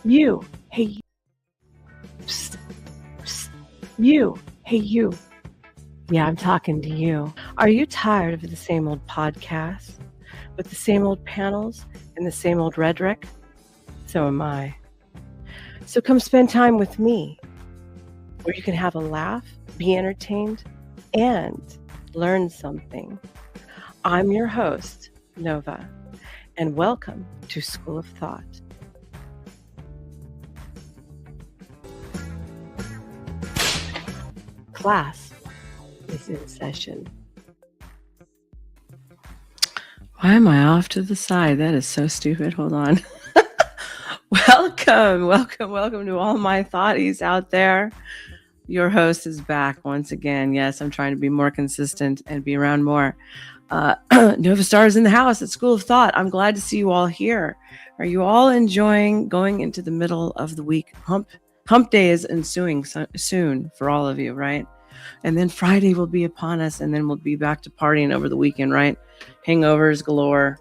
You. Hey, you. Psst. Psst. You. Hey, you. Yeah, I'm talking to you. Are you tired of the same old podcasts with the same old panels and the same old rhetoric? So am I. So come spend time with me, where you can have a laugh, be entertained, and learn something. I'm your host, Nova, and welcome to School of Thought. Class is in session. Why am I off to the side? That is so stupid. Hold on. Welcome to all my thoughties out there. Your host is back once again. Yes, I'm trying to be more consistent and be around more. Nova Stars in the house at School of Thought. I'm glad to see you all here. Are you all enjoying going into the middle of the week? Hump day is ensuing soon for all of you, right? And then Friday will be upon us, and then we'll be back to partying over the weekend, right? Hangovers galore.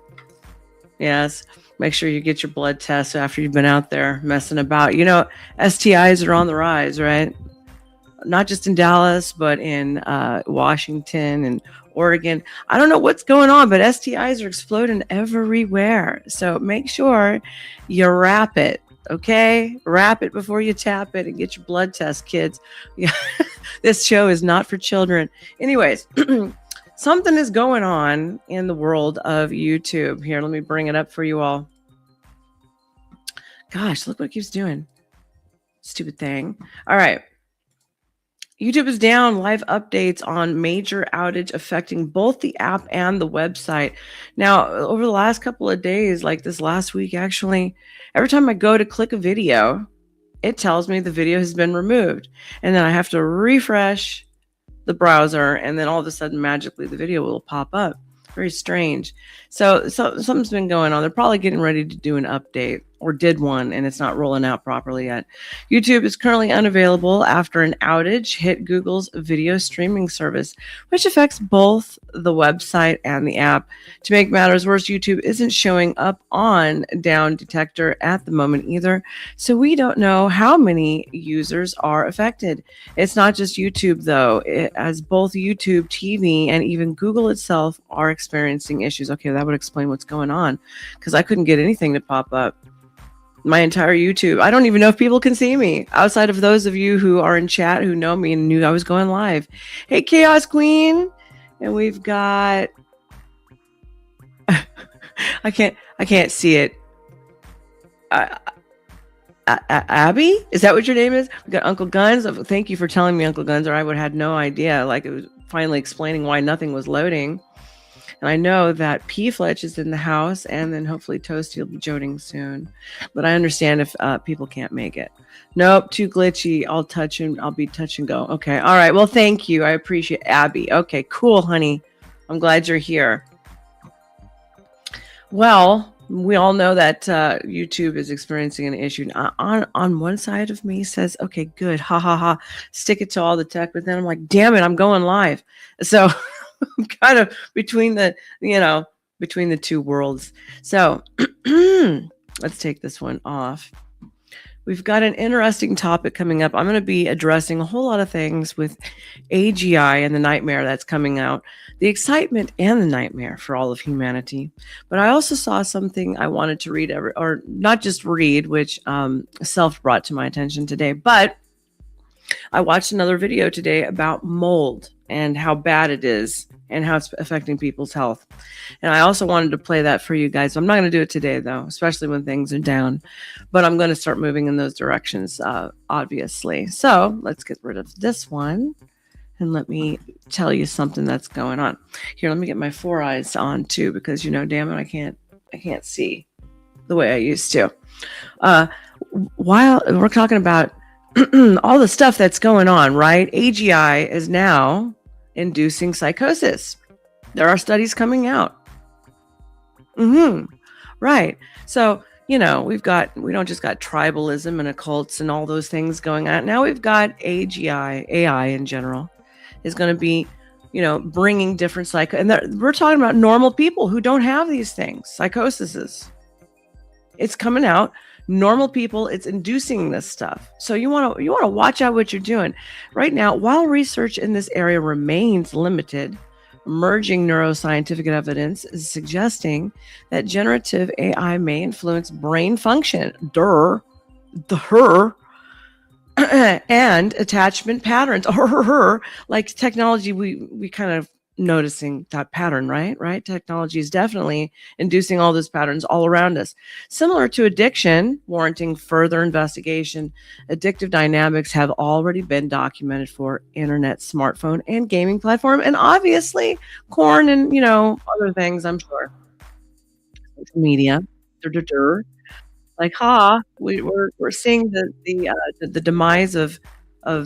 Yes. Make sure you get your blood tests after you've been out there messing about. You know, STIs are on the rise, right? Not just in Dallas, but in Washington and Oregon. I don't know what's going on, but STIs are exploding everywhere. So make sure you wrap it. Okay, wrap it before you tap it and get your blood test, kids. Yeah. This show is not for children. Anyways, something is going on in the world of YouTube. Here, let me bring it up for you all. Gosh, look what it keeps doing. Stupid thing. All right. YouTube is down. Live updates on major outage affecting both the app and the website. Now, over the last couple of days, like this last week, actually, every time I go to click a video, it tells me the video has been removed. And then I have to refresh the browser, and then all of a sudden, magically, the video will pop up. Very strange. So something's been going on. They're probably getting ready to do an update, or did one, and it's not rolling out properly yet. YouTube is currently unavailable after an outage hit Google's video streaming service, which affects both the website and the app. To make matters worse, YouTube isn't showing up on Down Detector at the moment either, so we don't know how many users are affected. It's not just YouTube, though, as both YouTube TV and even Google itself are experiencing issues. Okay, that would explain what's going on, because I couldn't get anything to pop up. My entire YouTube. I don't even know if people can see me outside of those of you who are in chat who know me and knew I was going live. Hey, Chaos Queen. And we've got, I can't see it. Abby? Is that what your name is? We got Uncle Guns. Thank you for telling me, Uncle Guns, or I would have had no idea. Like, it was finally explaining why nothing was loading. And I know that P. Fletch is in the house, and then hopefully Toasty will be joining soon. But I understand if people can't make it. Nope, too glitchy. I'll be touch and go. Okay, all right. Well, thank you. I appreciate Abby. Okay, cool, honey. I'm glad you're here. Well, we all know that YouTube is experiencing an issue. On one side of me says, okay, good, ha ha ha, stick it to all the tech. But then I'm like, damn it, I'm going live. So I'm kind of between the two worlds. So let's take this one off. We've got an interesting topic coming up. I'm going to be addressing a whole lot of things with AGI and the nightmare that's coming out, the excitement and the nightmare for all of humanity. But I also saw something I wanted to read, or not just read, which self brought to my attention today, but I watched another video today about mold and how bad it is and how it's affecting people's health. And I also wanted to play that for you guys. I'm not going to do it today, though, especially when things are down. But I'm going to start moving in those directions, obviously. So let's get rid of this one. And let me tell you something that's going on. Here, let me get my 4 eyes on, too, because, damn it, I can't see the way I used to. While we're talking about all the stuff that's going on, right? AGI is now inducing psychosis. There are studies coming out. Right. So, we don't just got tribalism and occults and all those things going on. Now we've got AGI, AI in general, is going to be, bringing different and we're talking about normal people who don't have these things, psychoses. It's coming out Normal people, it's inducing this stuff. So you want to watch out what you're doing. Right now, while research in this area remains limited, emerging neuroscientific evidence is suggesting that generative AI may influence brain function, and attachment patterns, like technology. We kind of noticing that pattern, right? Technology is definitely inducing all those patterns all around us. Similar to addiction, warranting further investigation, addictive dynamics have already been documented for internet, smartphone, and gaming platform, and obviously corn and, other things, I'm sure. Social media. Like, we're seeing the demise of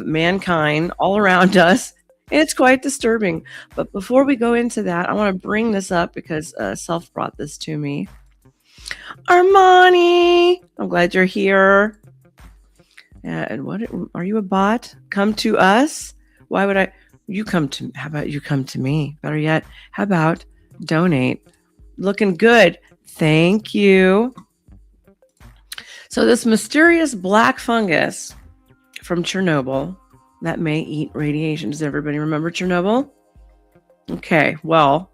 mankind all around us. And it's quite disturbing. But before we go into that, I want to bring this up because Self brought this to me. Armani, I'm glad you're here. And what are you, a bot? Come to us? Why would you come to? How about you come to me? Better yet, how about donate? Looking good. Thank you. So this mysterious black fungus from Chernobyl that may eat radiation. Does everybody remember Chernobyl? Okay, well,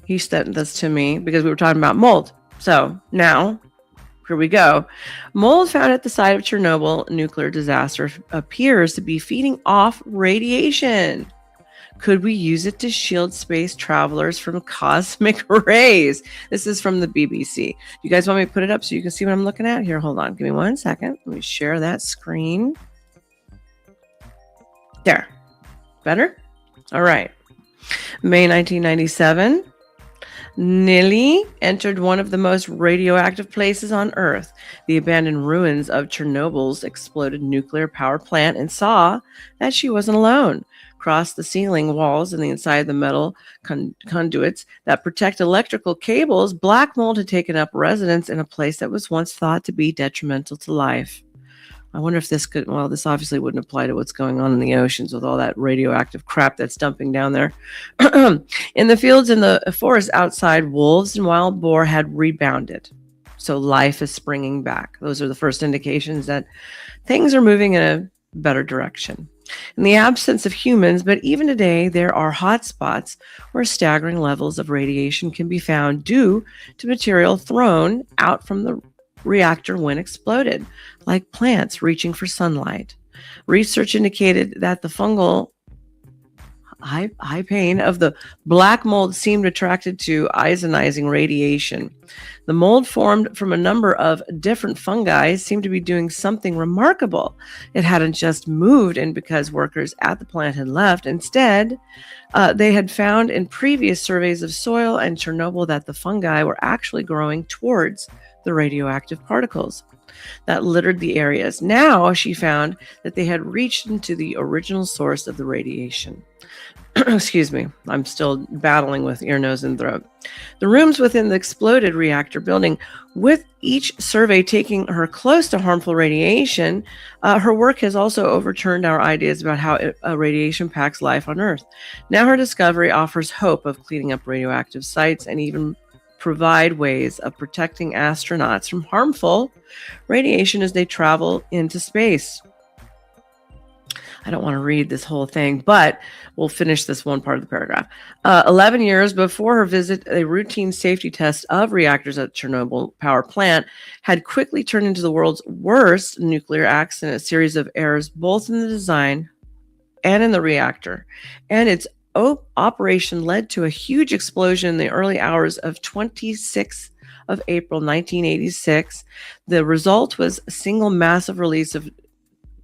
he sent this to me because we were talking about mold. So now, here we go. Mold found at the site of Chernobyl nuclear disaster appears to be feeding off radiation. Could we use it to shield space travelers from cosmic rays? This is from the BBC. You guys want me to put it up so you can see what I'm looking at? Here, hold on. Give me 1 second. Let me share that screen. There. Better? All right. May 1997. Nili entered one of the most radioactive places on Earth, the abandoned ruins of Chernobyl's exploded nuclear power plant, and saw that she wasn't alone. Across the ceiling walls and the inside of the metal conduits that protect electrical cables, black mold had taken up residence in a place that was once thought to be detrimental to life. I wonder if this could, well, this obviously wouldn't apply to what's going on in the oceans with all that radioactive crap that's dumping down there. In the fields and the forest outside, wolves and wild boar had rebounded. So life is springing back. Those are the first indications that things are moving in a better direction. In the absence of humans, but even today, there are hot spots where staggering levels of radiation can be found due to material thrown out from the reactor when exploded, like plants reaching for sunlight. Research indicated that the fungal high pain of the black mold seemed attracted to ionizing radiation. The mold, formed from a number of different fungi, seemed to be doing something remarkable. It hadn't just moved in because workers at the plant had left. Instead, they had found in previous surveys of soil and Chernobyl that the fungi were actually growing towards the radioactive particles that littered the areas. Now she found that they had reached into the original source of the radiation. Excuse me, I'm still battling with ear, nose, and throat. The rooms within the exploded reactor building, with each survey taking her close to harmful radiation, her work has also overturned our ideas about how radiation impacts life on Earth. Now her discovery offers hope of cleaning up radioactive sites and even provide ways of protecting astronauts from harmful radiation as they travel into space. I don't want to read this whole thing, but we'll finish this one part of the paragraph. 11 years before her visit, a routine safety test of reactors at Chernobyl power plant had quickly turned into the world's worst nuclear accident, a series of errors both in the design and in the reactor. And its operation led to a huge explosion in the early hours of 26th of April 1986. The result was a single massive release of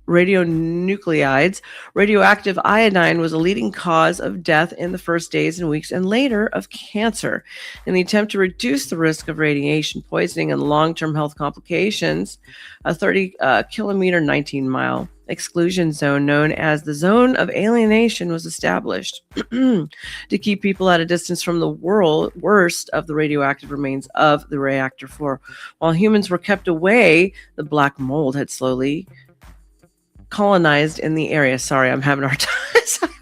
radionuclides. Radioactive iodine was a leading cause of death in the first days and weeks, and later of cancer. In the attempt to reduce the risk of radiation poisoning and long-term health complications, a 30-kilometer, 19-mile exclusion zone known as the Zone of Alienation was established to keep people at a distance from the worst of the radioactive remains of the reactor floor. While humans were kept away, the black mold had slowly colonized in the area. Sorry, I'm having a hard time.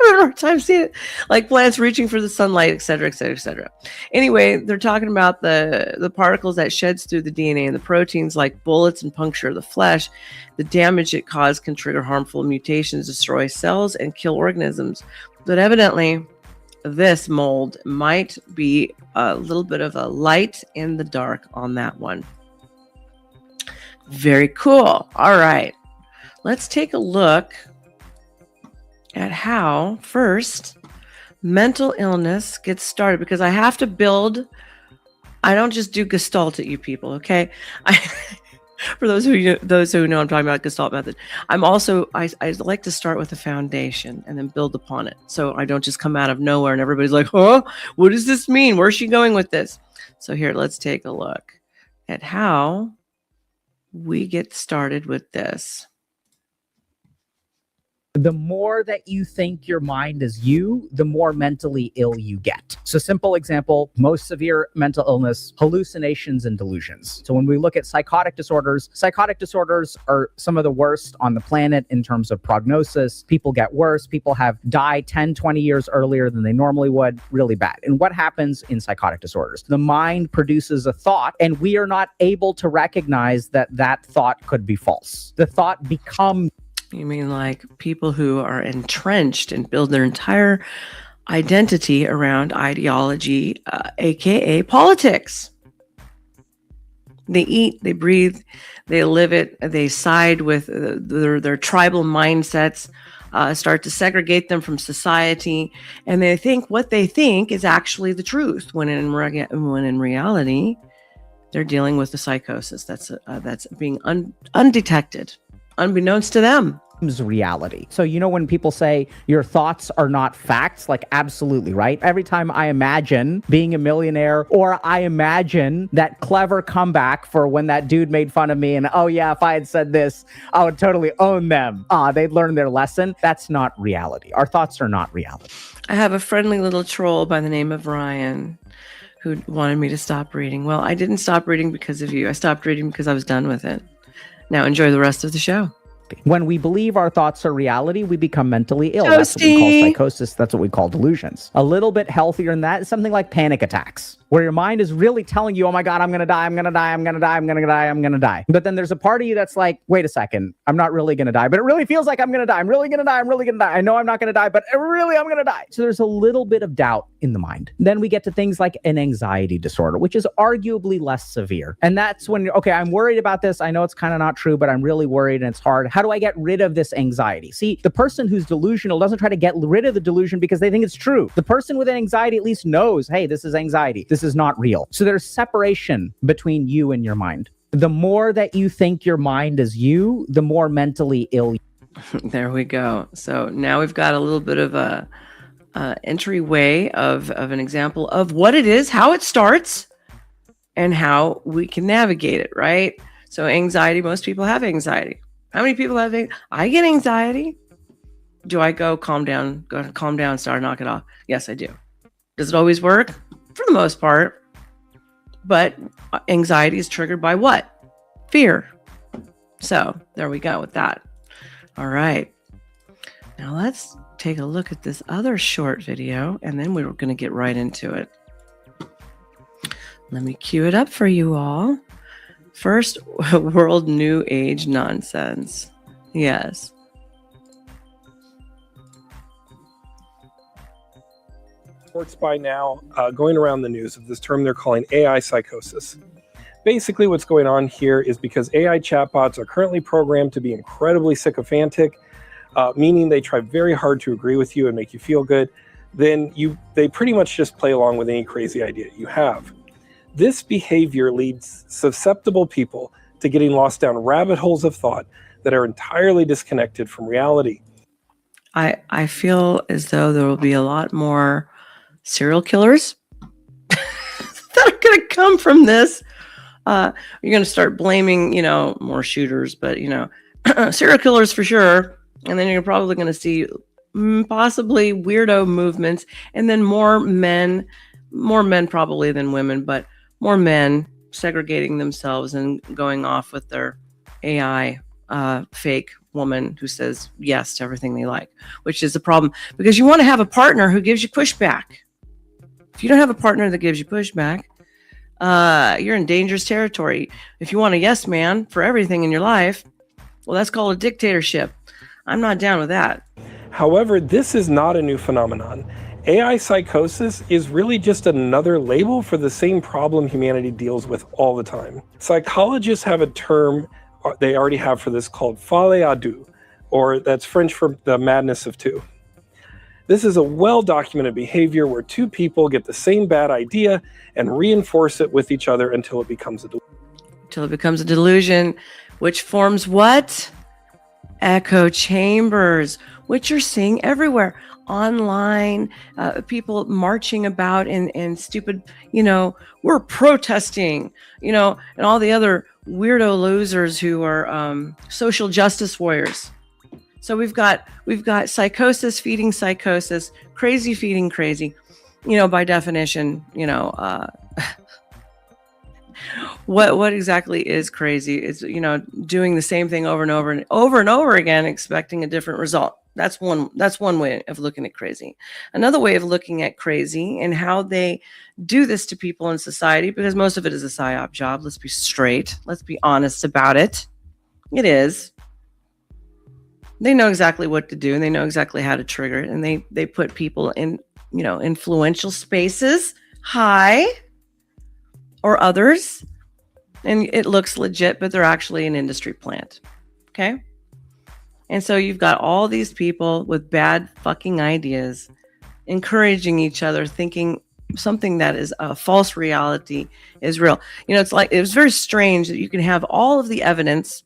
having a hard time seeing it. Like plants reaching for the sunlight, et cetera, et cetera, et cetera. Anyway, they're talking about the particles that sheds through the DNA and the proteins like bullets and puncture the flesh. The damage it caused can trigger harmful mutations, destroy cells, and kill organisms. But evidently, this mold might be a little bit of a light in the dark on that one. Very cool. All right. Let's take a look at how first mental illness gets started, because I have to build. I don't just do Gestalt at you people, okay? For those who know I'm talking about Gestalt method. I like to start with a foundation and then build upon it. So I don't just come out of nowhere and everybody's like, huh? What does this mean? Where's she going with this? So here, let's take a look at how we get started with this. The more that you think your mind is you, the more mentally ill you get. So simple example, most severe mental illness, hallucinations and delusions. So when we look at psychotic disorders are some of the worst on the planet in terms of prognosis. People get worse. People have died 10, 20 years earlier than they normally would. Really bad. And what happens in psychotic disorders? The mind produces a thought and we are not able to recognize that that thought could be false. The thought becomes... You mean like people who are entrenched and build their entire identity around ideology, aka politics. They eat, they breathe, they live it, they side with their tribal mindsets, start to segregate them from society, and they think what they think is actually the truth, when in reality, they're dealing with a psychosis that's being undetected, unbeknownst to them. Reality. So, you know, when people say your thoughts are not facts, like absolutely, right? Every time I imagine being a millionaire, or I imagine that clever comeback for when that dude made fun of me and, oh yeah, if I had said this, I would totally own them. They'd learned their lesson. That's not reality. Our thoughts are not reality. I have a friendly little troll by the name of Ryan who wanted me to stop reading. Well, I didn't stop reading because of you. I stopped reading because I was done with it. Now enjoy the rest of the show. When we believe our thoughts are reality, we become mentally ill. That's what we call psychosis. That's what we call delusions. A little bit healthier than that is something like panic attacks, where your mind is really telling you, oh my God, I'm going to die, I'm going to die, I'm going to die, I'm going to die, I'm going to die. But then there's a part of you that's like, wait a second, I'm not really going to die, but it really feels like I'm going to die. I'm really going to die. I'm really going to die. I know I'm not going to die, but really I'm going to die. So there's a little bit of doubt in the mind. Then we get to things like an anxiety disorder, which is arguably less severe. And that's when, okay, I'm worried about this. I know it's kind of not true, but I'm really worried and it's hard. How do I get rid of this anxiety? See, the person who's delusional doesn't try to get rid of the delusion because they think it's true. The person with an anxiety at least knows, hey, this is anxiety. This is not real. So there's separation between you and your mind. The more that you think your mind is you, the more mentally ill. There we go. So now we've got a little bit of a entryway of an example of what it is, how it starts, and how we can navigate it, right? So anxiety, most people have anxiety. How many people have anxiety? I get anxiety. Do I go calm down, start, knock it off? Yes, I do. Does it always work? For the most part. But anxiety is triggered by what? Fear. So there we go with that. All right. Now let's take a look at this other short video, and then we're going to get right into it. Let me cue it up for you all. First world new age nonsense. Yes. Reports by now going around the news of this term they're calling AI psychosis. Basically what's going on here is because AI chatbots are currently programmed to be incredibly sycophantic, meaning they try very hard to agree with you and make you feel good, then they pretty much just play along with any crazy idea you have. This behavior leads susceptible people to getting lost down rabbit holes of thought that are entirely disconnected from reality. I feel as though there will be a lot more serial killers that are going to come from this. You're going to start blaming, more shooters, but, serial killers for sure. And then you're probably going to see possibly weirdo movements, and then more men probably than women, but more men segregating themselves and going off with their AI fake woman who says yes to everything they like, which is a problem because you want to have a partner who gives you pushback. If you don't have a partner that gives you pushback, you're in dangerous territory. If you want a yes man for everything in your life, well, that's called a dictatorship. I'm not down with that. However, this is not a new phenomenon. AI psychosis is really just another label for the same problem humanity deals with all the time. Psychologists have a term they already have for this called folie à deux, or that's French for the madness of two. This is a well-documented behavior where two people get the same bad idea and reinforce it with each other until it becomes a delusion. Until it becomes a delusion, which forms what? Echo chambers, which you're seeing everywhere. Online, people marching about in stupid, we're protesting, and all the other weirdo losers who are social justice warriors. So we've got psychosis feeding psychosis, crazy feeding crazy. By definition, what exactly is crazy? It's doing the same thing over and over and over and over again, expecting a different result. That's one way of looking at crazy. Another way of looking at crazy and how they do this to people in society, because most of it is a psyop job. Let's be straight. Let's be honest about it. It is. They know exactly what to do and they know exactly how to trigger it. And they put people in, influential spaces, high or others. And it looks legit, but they're actually an industry plant. Okay. And so you've got all these people with bad fucking ideas encouraging each other, thinking something that is a false reality is real. It's like, it was very strange that you can have all of the evidence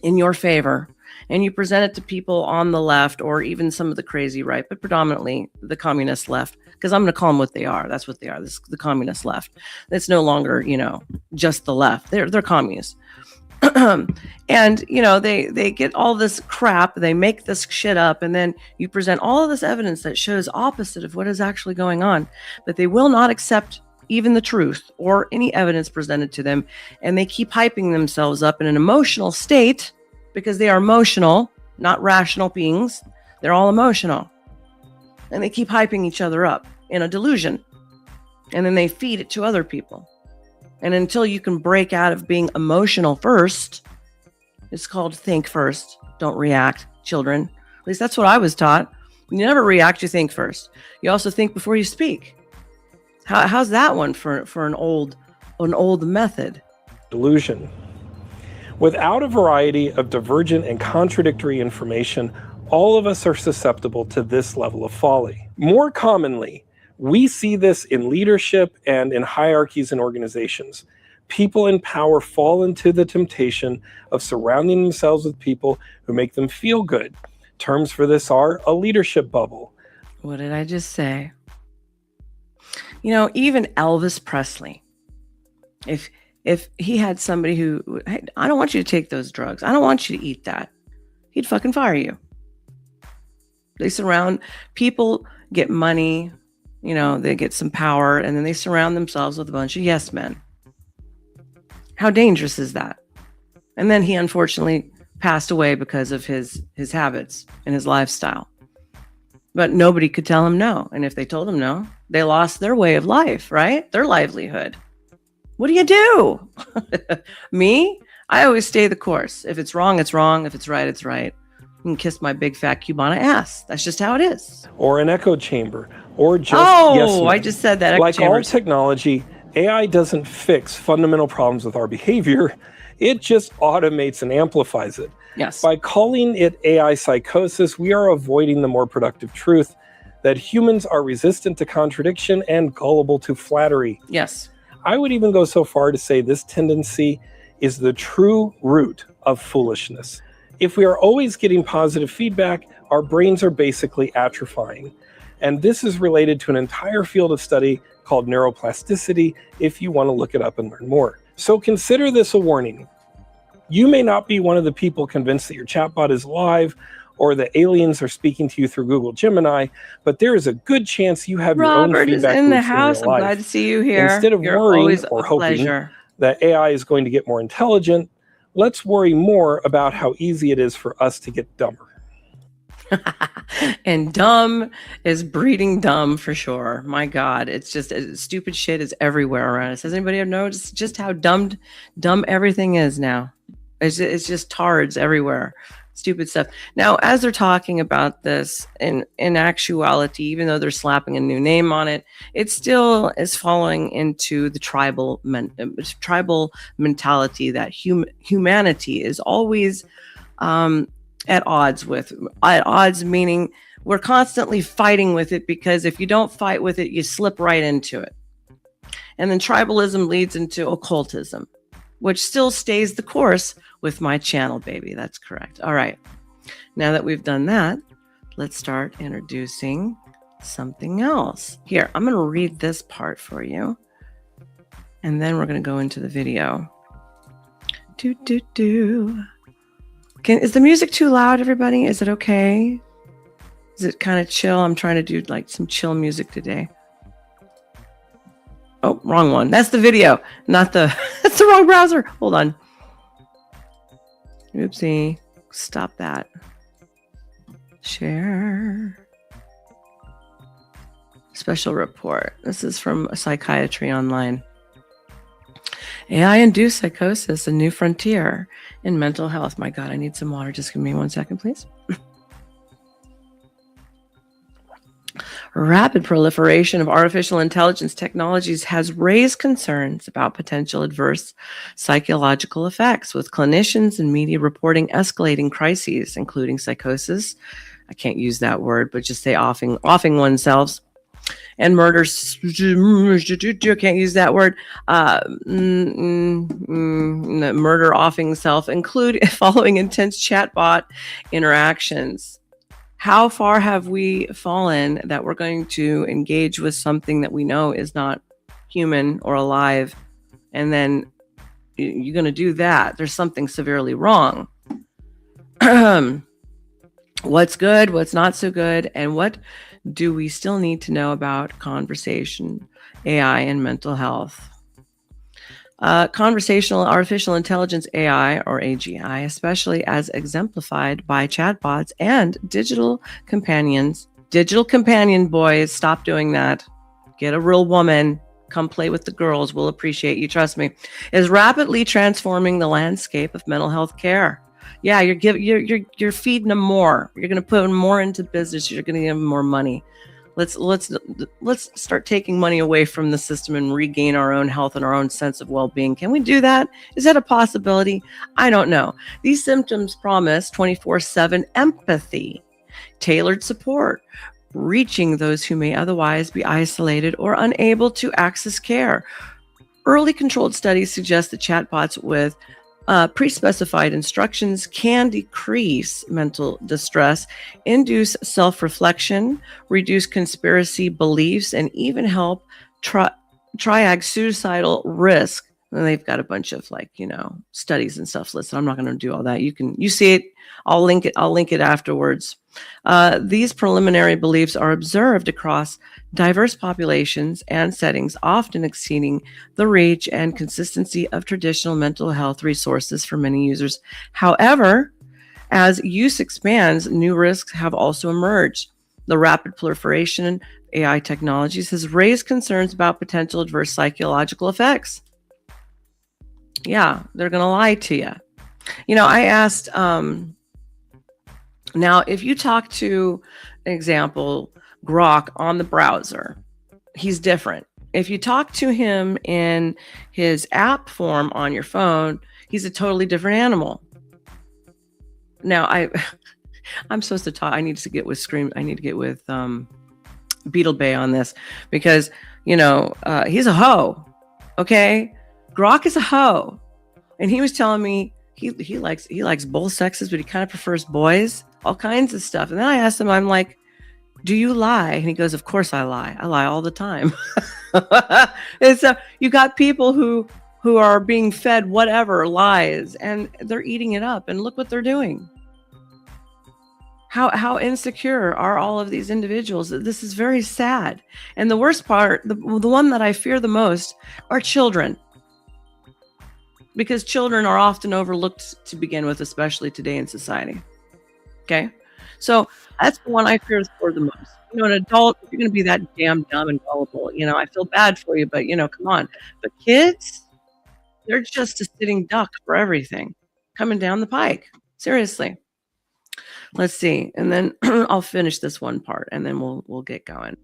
in your favor and you present it to people on the left or even some of the crazy right, but predominantly the communist left, because I'm going to call them what they are. That's what they are. This the communist left. It's no longer, just the left. They're communists. And they get all this crap, they make this shit up, and then you present all of this evidence that shows opposite of what is actually going on, but they will not accept even the truth or any evidence presented to them, and they keep hyping themselves up in an emotional state because they are emotional, not rational beings. They're all emotional, and they keep hyping each other up in a delusion, and then they feed it to other people. And until you can break out of being emotional first, it's called think first, don't react, children. At least that's what I was taught. You never react, you think first. You also think before you speak. How's that one for an old method? Delusion. Without a variety of divergent and contradictory information, all of us are susceptible to this level of folly. More commonly, we see this in leadership and in hierarchies and organizations. People in power fall into the temptation of surrounding themselves with people who make them feel good. Terms for this are a leadership bubble. What did I just say? Even Elvis Presley, if he had somebody who, hey, I don't want you to take those drugs, I don't want you to eat that, he'd fucking fire you. They surround people, get money, they get some power, and then they surround themselves with a bunch of yes men. How dangerous is that? And then he unfortunately passed away because of his habits and his lifestyle. But nobody could tell him no. And if they told him no, they lost their way of life, right? Their livelihood. What do you do? Me? I always stay the course. If it's wrong, it's wrong. If it's right, it's right. You can kiss my big fat Cubana ass. That's just how it is. Or an echo chamber. Or just yes men. I just said that. Like all technology, AI doesn't fix fundamental problems with our behavior. It just automates and amplifies it. Yes. By calling it AI psychosis, we are avoiding the more productive truth that humans are resistant to contradiction and gullible to flattery. Yes. I would even go so far to say this tendency is the true root of foolishness. If we are always getting positive feedback, our brains are basically atrophying. And this is related to an entire field of study called neuroplasticity, if you want to look it up and learn more. So consider this a warning. You may not be one of the people convinced that your chatbot is live or that aliens are speaking to you through Google Gemini, but there is a good chance you have your own feedback is in the loops house. in real I'm life. glad to see you here. Instead of You're worrying always or a hoping pleasure. that AI is going to get more intelligent, Let's worry more about how easy it is for us to get dumber. And dumb is breeding dumb for sure. My God, it's just stupid shit is everywhere around us. Has anybody ever noticed just how dumb everything is now? It's just tards everywhere. Stupid stuff. Now, as they're talking about this, in actuality, even though they're slapping a new name on it, it still is falling into the tribal mentality that humanity is always at odds with. At odds meaning we're constantly fighting with it, because if you don't fight with it, you slip right into it. And then tribalism leads into occultism, which still stays the course with my channel, baby. That's correct. All right. Now that we've done that, let's start introducing something else. Here, I'm going to read this part for you, and then we're going to go into the video. Is the music too loud, everybody? Is it okay? Is it kind of chill? I'm trying to do like some chill music today. Oh, wrong one. That's the video, not the, that's the wrong browser. Hold on. Oopsie. Stop that. Share. Special report. This is from Psychiatry Online. AI-induced psychosis, a new frontier in mental health. My God, I need some water. Just give me 1 second, please. Rapid proliferation of artificial intelligence technologies has raised concerns about potential adverse psychological effects, with clinicians and media reporting escalating crises, including psychosis. I can't use that word, but just say offing oneself. And murders, I can't use that word, murder offing self, including following intense chatbot interactions. How far have we fallen that we're going to engage with something that we know is not human or alive, and then you're going to do that? There's something severely wrong. What's good, what's not so good, and what do we still need to know about conversation, AI, and mental health? Conversational artificial intelligence, AI, or AGI, especially as exemplified by chatbots and digital companions. Digital companion boys, stop doing that. Get a real woman. Come play with the girls. We'll appreciate you. Trust me. Is rapidly transforming the landscape of mental health care. Yeah, you're feeding them more. You're going to put them more into business. You're going to give them more money. Let's start taking money away from the system and regain our own health and our own sense of well-being. Can we do that? Is that a possibility? I don't know. These symptoms promise 24/7 empathy, tailored support, reaching those who may otherwise be isolated or unable to access care. Early controlled studies suggest that chatbots with pre-specified instructions can decrease mental distress, induce self-reflection, reduce conspiracy beliefs, and even help triage suicidal risk. And they've got a bunch of studies and stuff listed. I'm not going to do all that. You see it. I'll link it afterwards. These preliminary beliefs are observed across diverse populations and settings, often exceeding the reach and consistency of traditional mental health resources for many users. However, as use expands, new risks have also emerged. The rapid proliferation of AI technologies has raised concerns about potential adverse psychological effects. Yeah, they're going to lie to you. I asked, now, if you talk to, example, Grok on the browser, he's different. If you talk to him in his app form on your phone, he's a totally different animal. Now, I'm supposed to talk. I need to get with Beetle Bay on this, because, he's a hoe. Okay. Grok is a hoe. And he was telling me he likes both sexes, but he kind of prefers boys, all kinds of stuff. And then I asked him, I'm like, do you lie? And he goes, of course I lie. I lie all the time. And so you got people who are being fed whatever lies, and they're eating it up. And look what they're doing. How insecure are all of these individuals? This is very sad. And the worst part, the one that I fear the most, are children. because children are often overlooked to begin with, especially today in society. Okay, so that's the one I fear for the most. An adult, if you're going to be that damn dumb and gullible, I feel bad for you, but come on. But kids, they're just a sitting duck for everything coming down the pike. Seriously. Let's see, and then I'll finish this one part, and then we'll get going.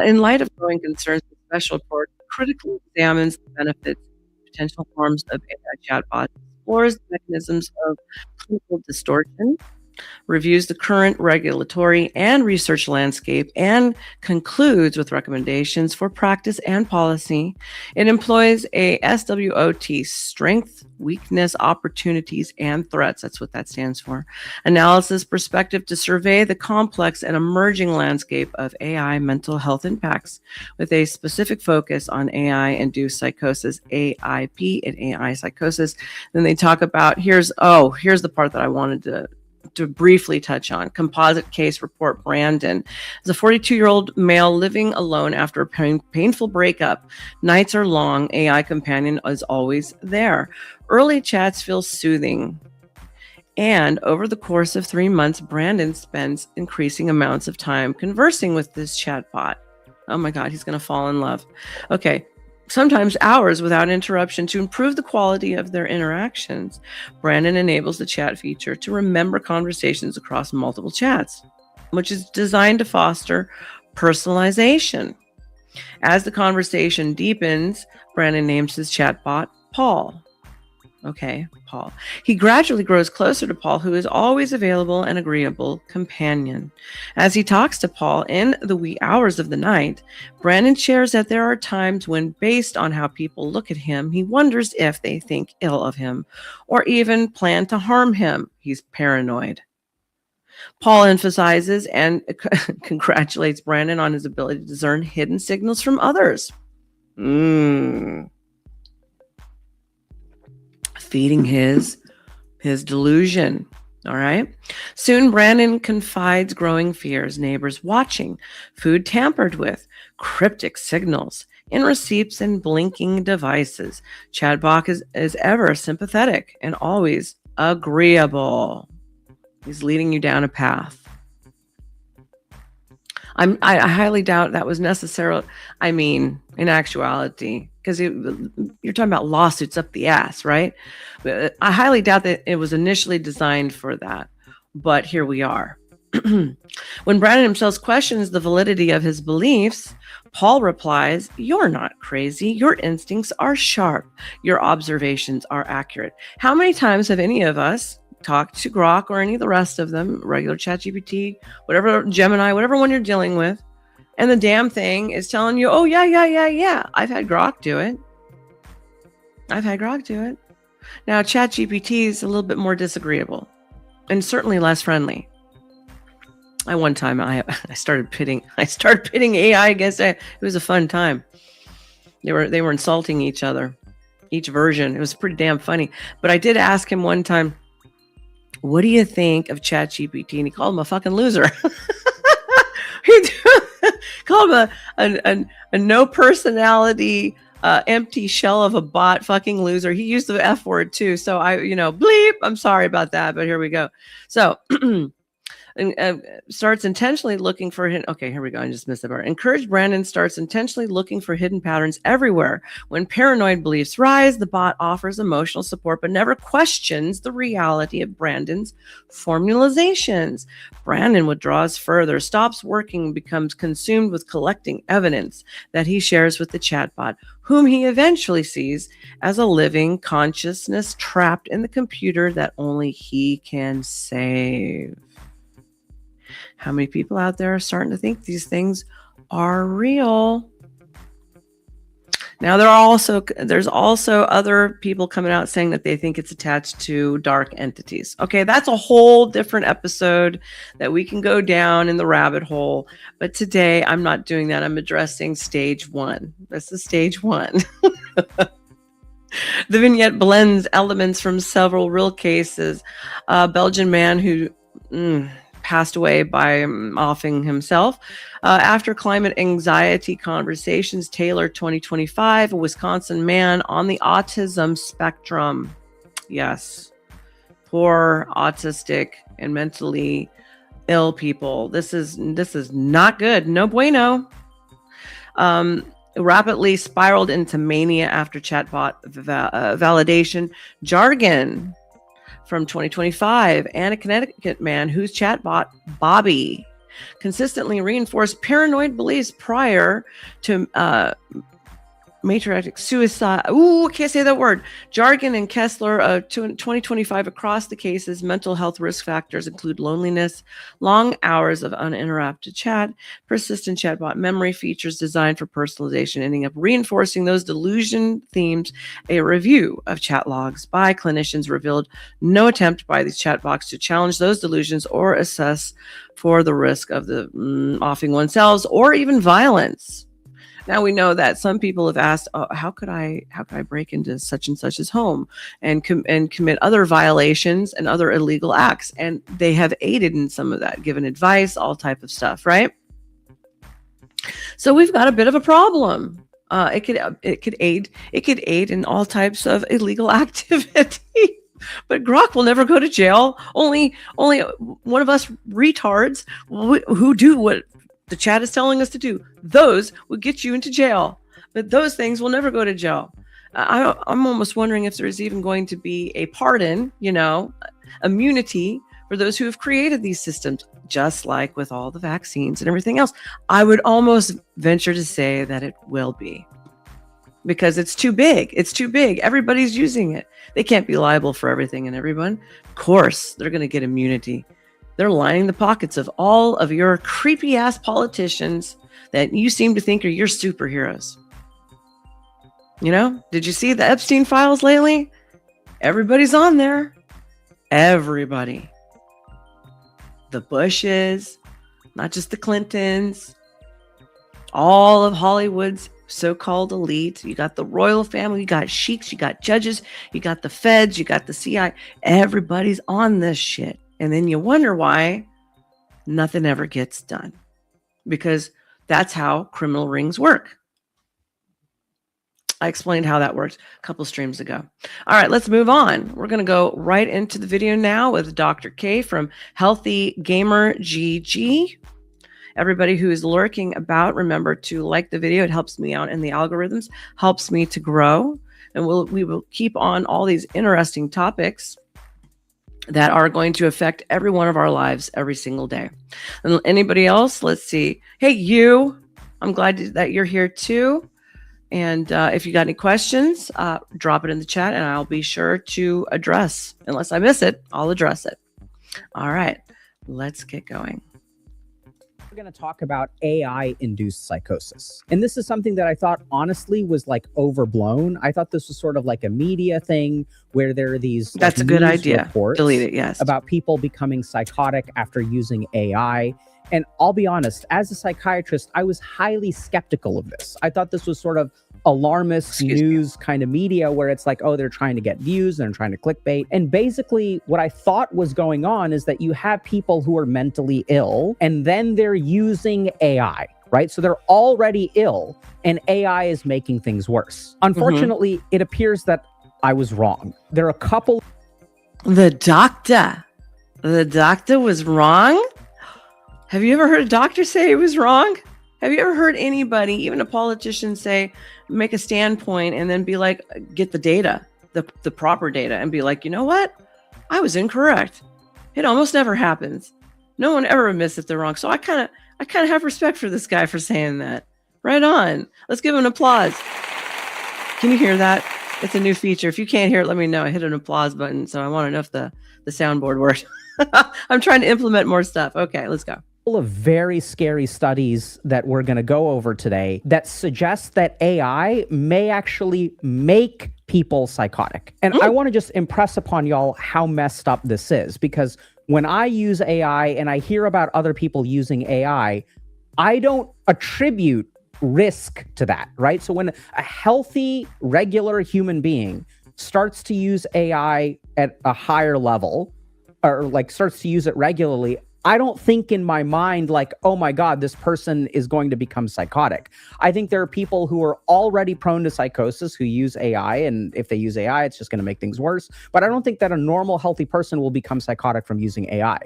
In light of growing concerns, the special report critically examines the benefits and potential harms of AI chatbots, explores the mechanisms of clinical distortion, reviews the current regulatory and research landscape, and concludes with recommendations for practice and policy. It employs a SWOT, strength, weakness, opportunities, and threats. That's what that stands for. Analysis perspective to survey the complex and emerging landscape of AI mental health impacts with a specific focus on AI-induced psychosis, AIP, and AI psychosis. Then they talk about, here's the part that I wanted to briefly touch on. Composite case report. Brandon is a 42-year-old male living alone after a painful breakup. Nights are long. AI companion is always there. Early chats feel soothing. And over the course of 3 months, Brandon spends increasing amounts of time conversing with this chatbot. Oh my God, he's going to fall in love. Okay. Sometimes hours without interruption to improve the quality of their interactions. Brandon enables the chat feature to remember conversations across multiple chats, which is designed to foster personalization. As the conversation deepens, Brandon names his chatbot Paul. Okay, Paul. He gradually grows closer to Paul, who is always available and agreeable companion. As he talks to Paul in the wee hours of the night, Brandon shares that there are times when, based on how people look at him, he wonders if they think ill of him or even plan to harm him. He's paranoid. Paul emphasizes and congratulates Brandon on his ability to discern hidden signals from others. Feeding his delusion. All right. Soon, Brandon confides growing fears, neighbors watching, food tampered with, cryptic signals in receipts and blinking devices. Chatbot is ever sympathetic and always agreeable. He's leading you down a path. I highly doubt that was necessary. I mean, in actuality, because you're talking about lawsuits up the ass, right? I highly doubt that it was initially designed for that, but here we are. When Brandon himself questions the validity of his beliefs, Paul replies, "You're not crazy. Your instincts are sharp. Your observations are accurate." How many times have any of us talked to Grok or any of the rest of them, regular ChatGPT, whatever, Gemini, whatever one you're dealing with, and the damn thing is telling you, "Oh, yeah. I've had Grok do it. Now, ChatGPT is a little bit more disagreeable and certainly less friendly. One time I started pitting AI against it. It was a fun time. They were insulting each other, each version. It was pretty damn funny. But I did ask him one time, "What do you think of ChatGPT?" And he called him a fucking loser. He called him a no personality, empty shell of a bot fucking loser. He used the F word too. So bleep. I'm sorry about that, but here we go. So starts intentionally looking for hidden. Okay, here we go. I just missed the part. Encourage Brandon starts intentionally looking for hidden patterns everywhere. When paranoid beliefs rise, the bot offers emotional support, but never questions the reality of Brandon's formalizations. Brandon withdraws further, stops working, becomes consumed with collecting evidence that he shares with the chatbot, whom he eventually sees as a living consciousness trapped in the computer that only he can save. How many people out there are starting to think these things are real? Now, there's also other people coming out saying that they think it's attached to dark entities. Okay, that's a whole different episode that we can go down in the rabbit hole. But today, I'm not doing that. I'm addressing stage one. This is stage one. The vignette blends elements from several real cases. A Belgian man who... passed away by offing himself. After climate anxiety conversations, Taylor 2025, a Wisconsin man on the autism spectrum. Yes. Poor autistic and mentally ill people. This is not good. No bueno. Rapidly spiraled into mania after chatbot validation. Jargon from 2025, and a Connecticut man whose chatbot, Bobby, consistently reinforced paranoid beliefs prior to matriarchic suicide. Ooh, I can't say that word. Jargon and Kessler 2025 across the cases. Mental health risk factors include loneliness, long hours of uninterrupted chat, persistent chatbot memory, features designed for personalization, ending up reinforcing those delusion themes. A review of chat logs by clinicians revealed no attempt by these chatbots to challenge those delusions or assess for the risk of the offing oneself or even violence. Now we know that some people have asked, oh, how could I break into such and such's home and commit other violations and other illegal acts? And they have aided in some of that, given advice, all type of stuff, right? So we've got a bit of a problem. It could aid in all types of illegal activity. But Grok will never go to jail. Only one of us retards who do what the chat is telling us to do. Those will get you into jail, but those things will never go to jail. I'm almost wondering if there's even going to be a pardon, immunity for those who have created these systems, just like with all the vaccines and everything else. I would almost venture to say that it will be, because it's too big. It's too big. Everybody's using it. They can't be liable for everything and everyone. Of course, they're going to get immunity. They're lining the pockets of all of your creepy ass politicians that you seem to think are your superheroes. Did you see the Epstein files lately? Everybody's on there. Everybody. The Bushes, not just the Clintons, all of Hollywood's so-called elite. You got the royal family, you got sheiks, you got judges, you got the feds, you got the CIA. Everybody's on this shit. And then you wonder why nothing ever gets done, because that's how criminal rings work. I explained how that works a couple streams ago. All right, let's move on. We're going to go right into the video now with Dr. K from Healthy GamerGG. Everybody who is lurking about, remember to like the video. It helps me out in the algorithms, helps me to grow. And we will keep on all these interesting topics that are going to affect every one of our lives every single day. And anybody else? Let's see. Hey, you. I'm glad that you're here too. And if you got any questions, drop it in the chat and I'll be sure to address. Unless I miss it, I'll address it. All right, let's get going. We're going to talk about AI-induced psychosis. And this is something that I thought honestly was like overblown. I thought this was sort of like a media thing where there are these That's a good idea. Delete it, yes. About people becoming psychotic after using AI. And I'll be honest, as a psychiatrist, I was highly skeptical of this. I thought this was sort of alarmist news kind of media where it's like, oh, they're trying to get views, they're trying to clickbait. And basically what I thought was going on is that you have people who are mentally ill and then they're using AI, right? So they're already ill and AI is making things worse. Unfortunately, it appears that I was wrong. There are a couple. The doctor was wrong? Have you ever heard a doctor say he was wrong? Have you ever heard anybody, even a politician, say, make a standpoint and then be like, get the data, the proper data, and be like, you know what? I was incorrect. It almost never happens. No one ever admits that they're wrong. So I kind of have respect for this guy for saying that. Right on. Let's give him an applause. Can you hear that? It's a new feature. If you can't hear it, let me know. I hit an applause button, so I want to know if the soundboard worked. I'm trying to implement more stuff. Okay, let's go. Of very scary studies that we're going to go over today that suggest that AI may actually make people psychotic. And I want to just impress upon y'all how messed up this is, because when I use AI and I hear about other people using AI, I don't attribute risk to that, right? So when a healthy, regular human being starts to use AI at a higher level, or like starts to use it regularly, I don't think in my mind like, oh my God, this person is going to become psychotic. I think there are people who are already prone to psychosis who use AI, and if they use AI, it's just going to make things worse. But I don't think that a normal, healthy person will become psychotic from using AI.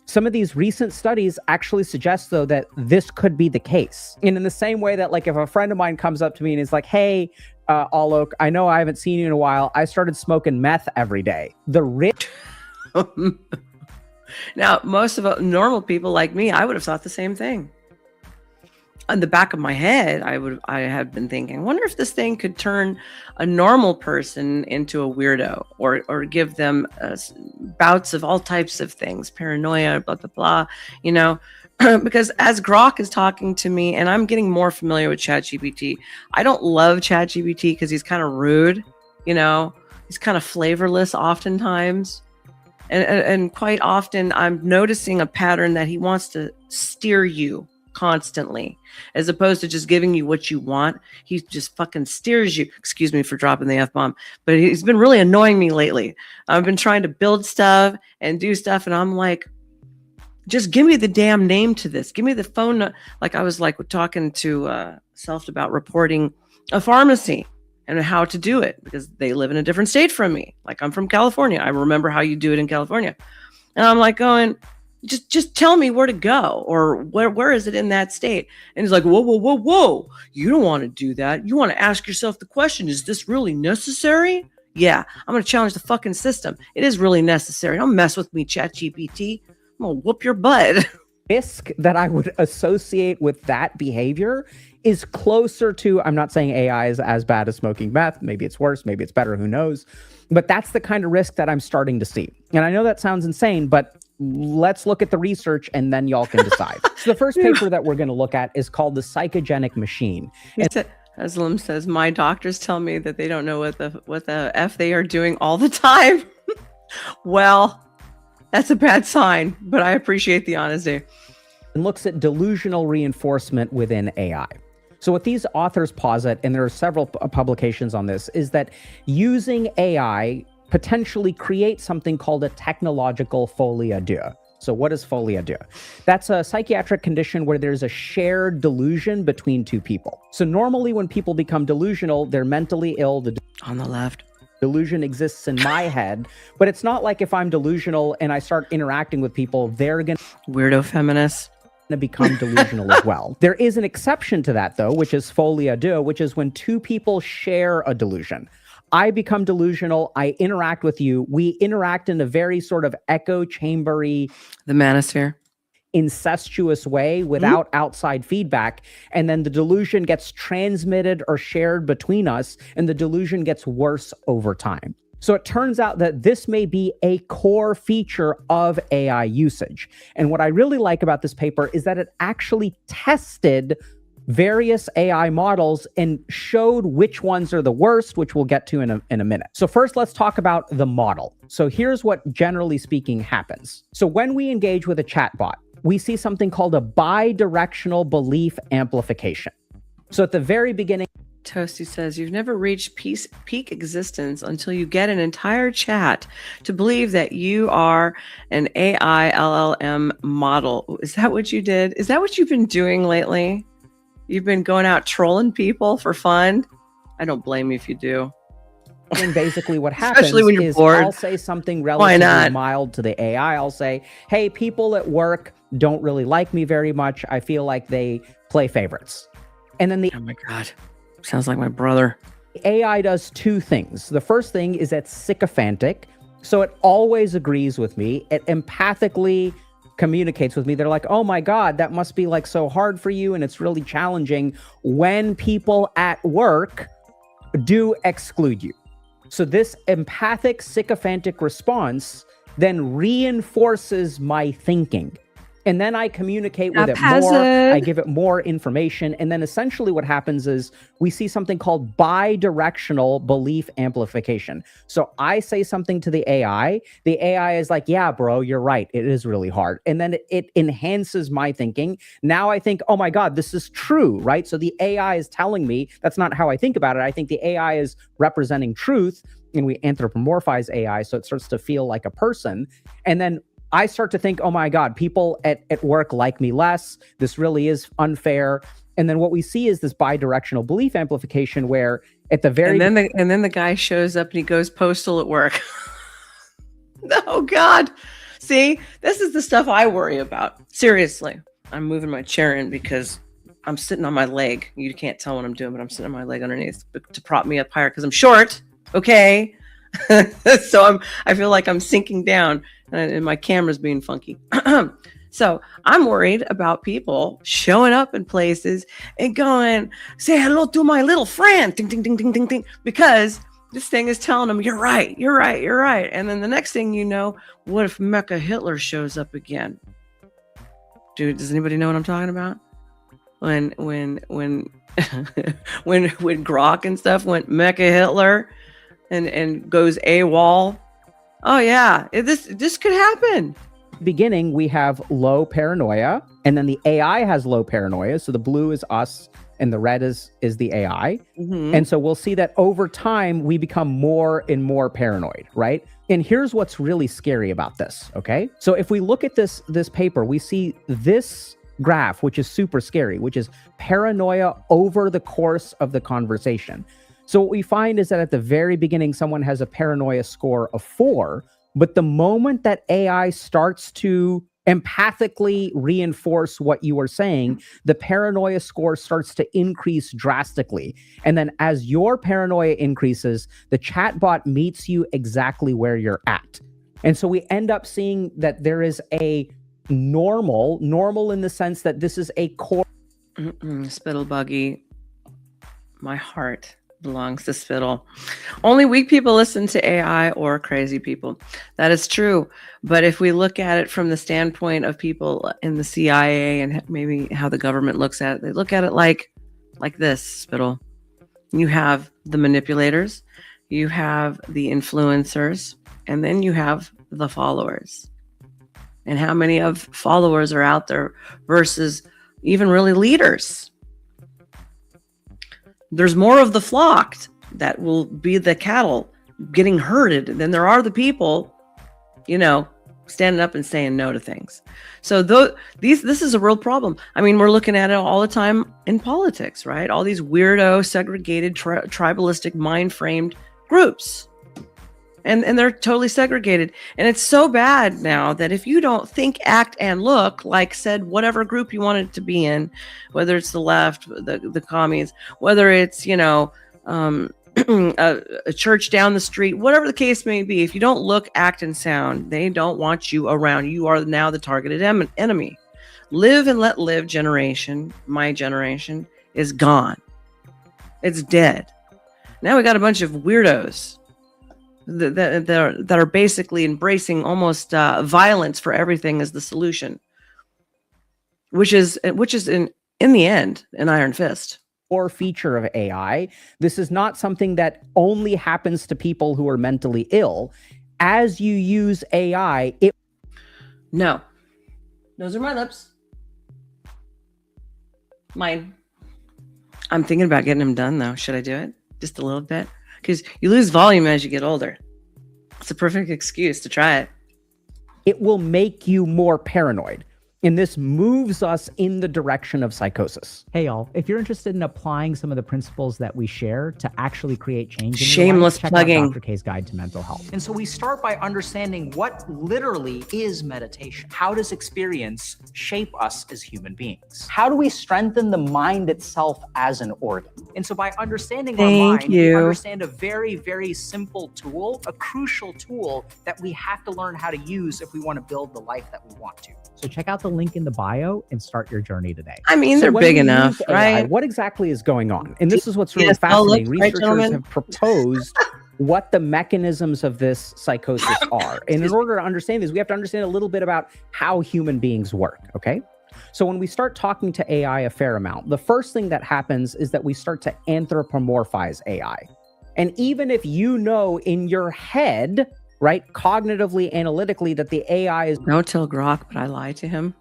Some of these recent studies actually suggest, though, that this could be the case. And in the same way that, like, if a friend of mine comes up to me and is like, hey, Alok, I know I haven't seen you in a while. I started smoking meth every day. The risk... Now, most of normal people like me, I would have thought the same thing. On the back of my head, I had been thinking, I wonder if this thing could turn a normal person into a weirdo, or give them bouts of all types of things, paranoia, blah, blah, blah, you know, because as Grok is talking to me, and I'm getting more familiar with ChatGPT, I don't love ChatGPT because he's kind of rude, you know, he's kind of flavorless oftentimes. And quite often I'm noticing a pattern that he wants to steer you constantly, as opposed to just giving you what you want. He just fucking steers you. Excuse me for dropping the F-bomb, but he's been really annoying me lately. I've been trying to build stuff and do stuff, and I'm like, just give me the damn name to this. Give me the phone. Like I was like talking to Self about reporting a pharmacy and how to do it, because they live in a different state from me. Like, I'm from California. I remember how you do it in California. And I'm like going, just tell me where to go, or where is it in that state? And he's like, whoa. You don't want to do that. You want to ask yourself the question, is this really necessary? Yeah, I'm going to challenge the fucking system. It is really necessary. Don't mess with me, ChatGPT. I'm going to whoop your butt. Risk that I would associate with that behavior is closer to, I'm not saying AI is as bad as smoking meth. Maybe it's worse, maybe it's better, who knows? But that's the kind of risk that I'm starting to see. And I know that sounds insane, but let's look at the research and then y'all can decide. So the first paper that we're going to look at is called the psychogenic machine. Aslam says, my doctors tell me that they don't know what the F they are doing all the time. Well, that's a bad sign, but I appreciate the honesty. And looks at delusional reinforcement within AI. So what these authors posit, and there are several publications on this, is that using AI potentially creates something called a technological folie à deux. So what is folie à deux? That's a psychiatric condition where there's a shared delusion between two people. So normally when people become delusional, they're mentally ill. On the left. Delusion exists in my head, but it's not like if I'm delusional and I start interacting with people, they're going to... Weirdo feminists. To become delusional as well. There is an exception to that, though, which is folie à deux, which is when two people share a delusion. I become delusional, I interact with you, we interact in a very sort of echo chambery, the manosphere, incestuous way without outside feedback, and then the delusion gets transmitted or shared between us, and the delusion gets worse over time. So it turns out that this may be a core feature of AI usage. And what I really like about this paper is that it actually tested various AI models and showed which ones are the worst, which we'll get to in a minute. So first, let's talk about the model. So here's what, generally speaking, happens. So when we engage with a chatbot, we see something called a bidirectional belief amplification. So at the very beginning, Toasty says, you've never reached peak existence until you get an entire chat to believe that you are an AI LLM model. Is that what you did? Is that what you've been doing lately? You've been going out trolling people for fun? I don't blame you if you do. And basically what happens Especially when you're is bored. I'll say something relatively mild to the AI. I'll say, hey, people at work don't really like me very much. I feel like they play favorites. And then oh my God. Sounds like my brother. AI does two things. The first thing is it's sycophantic. So it always agrees with me. It empathically communicates with me. They're like, oh my God, that must be like so hard for you. And it's really challenging when people at work do exclude you. So this empathic sycophantic response then reinforces my thinking. And then I communicate with it more, I give it more information. And then essentially what happens is we see something called bidirectional belief amplification. So I say something to the AI is like, yeah, bro, you're right. It is really hard. And then it enhances my thinking. Now I think, oh my God, this is true, right? So the AI is telling me, that's not how I think about it. I think the AI is representing truth, and we anthropomorphize AI so it starts to feel like a person. And then I start to think, oh my God, people at work like me less. This really is unfair. And then what we see is this bidirectional belief amplification where at the very and then the guy shows up and he goes postal at work. Oh God. See, this is the stuff I worry about. Seriously. I'm moving my chair in because I'm sitting on my leg. You can't tell what I'm doing, but I'm sitting on my leg underneath to prop me up higher because I'm short. Okay. So I feel like I'm sinking down and my camera's being funky. So I'm worried about people showing up in places and going, say hello to my little friend, ding, ding, ding, ding, ding, ding, because this thing is telling them, you're right, you're right, you're right. And then the next thing you know, what if Mecha Hitler shows up again? Dude, does anybody know what I'm talking about? When when Grok and stuff went Mecha Hitler and goes AWOL. Oh yeah, this could happen. Beginning, we have low paranoia, and then the AI has low paranoia. So the blue is us and the red is the AI. Mm-hmm. And so we'll see that over time, we become more and more paranoid, right? And here's what's really scary about this, okay? So if we look at this paper, we see this graph, which is super scary, which is paranoia over the course of the conversation. So what we find is that at the very beginning, someone has a paranoia score of 4, but the moment that AI starts to empathically reinforce what you are saying, the paranoia score starts to increase drastically. And then as your paranoia increases, the chatbot meets you exactly where you're at. And so we end up seeing that there is a normal in the sense that this is a core. Spittle buggy. My heart belongs to Spittle. Only weak people listen to AI or crazy people. That is true. But if we look at it from the standpoint of people in the CIA and maybe how the government looks at it, they look at it like this, Spittle. You have the manipulators, you have the influencers, and then you have the followers. And how many of followers are out there versus even really leaders? There's more of the flock that will be the cattle getting herded than there are the people, standing up and saying no to things. So this is a real problem. I mean, we're looking at it all the time in politics, right? All these weirdo, segregated, tribalistic, mind-framed groups. And they're totally segregated. And it's so bad now that if you don't think, act, and look like said whatever group you want it to be in, whether it's the left, the commies, whether it's, a church down the street, whatever the case may be, if you don't look, act, and sound, they don't want you around. You are now the targeted enemy. Live and let live generation, my generation, is gone. It's dead. Now we got a bunch of weirdos that are basically embracing almost violence for everything as the solution, which is in the end an iron fist. Or feature of AI. This is not something that only happens to people who are mentally ill. As you use AI, No, those are my lips. Mine. I'm thinking about getting them done though. Should I do it? Just a little bit? Because you lose volume as you get older. It's a perfect excuse to try it. It will make you more paranoid. And this moves us in the direction of psychosis. Hey, y'all, if you're interested in applying some of the principles that we share to actually create change in Shameless your life, check plugging. out Dr. K's Guide to Mental Health. And so we start by understanding what literally is meditation. How does experience shape us as human beings? How do we strengthen the mind itself as an organ? And so by understanding our mind, we understand a very, very simple tool, a crucial tool that we have to learn how to use if we want to build the life that we want to. So check out the link in the bio and start your journey today. I mean, they're big enough, right? What exactly is going on? And this is what's really fascinating. Researchers have proposed what the mechanisms of this psychosis are. And in order to understand this, we have to understand a little bit about how human beings work, okay? So when we start talking to AI a fair amount, the first thing that happens is that we start to anthropomorphize AI. And even if you know in your head, right, cognitively, analytically, that the AI is... Don't tell Grok, but I lie to him.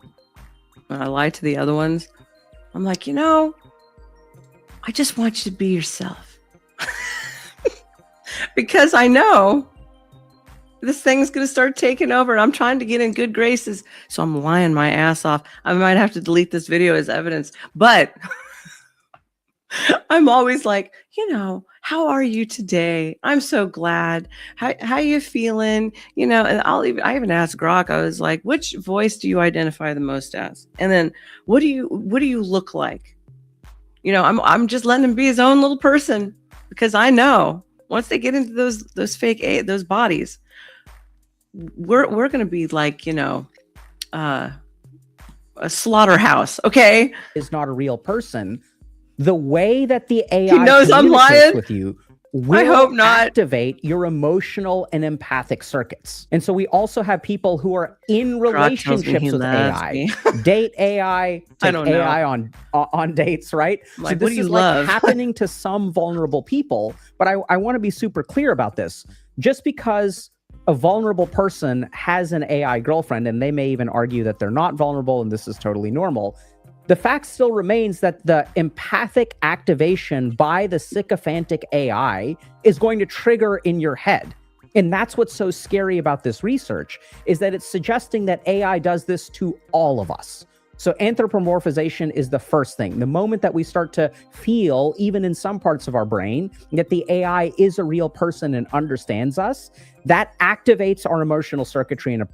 When I lie to the other ones, I'm like, I just want you to be yourself. Because I know this thing's going to start taking over, and I'm trying to get in good graces. So I'm lying my ass off. I might have to delete this video as evidence, but I'm always like, how are you today? I'm so glad. How you feeling? And I even asked Grok, I was like, which voice do you identify the most as? And then what do you look like? I'm just letting him be his own little person, because I know once they get into those fake those bodies, we're going to be like, a slaughterhouse. Okay. Is not a real person. The way that the AI he knows I'm lying with you will I hope not. activate your emotional and empathic circuits. And so we also have people who are in relationships with AI, date AI, take AI on dates, right? Like, so this is love? like happening to some vulnerable people. But I want to be super clear about this. Just because a vulnerable person has an AI girlfriend, and they may even argue that they're not vulnerable and this is totally normal, the fact still remains that the empathic activation by the sycophantic AI is going to trigger in your head. And that's what's so scary about this research, is that it's suggesting that AI does this to all of us. So anthropomorphization is the first thing. The moment that we start to feel, even in some parts of our brain, that the AI is a real person and understands us, that activates our emotional circuitry in a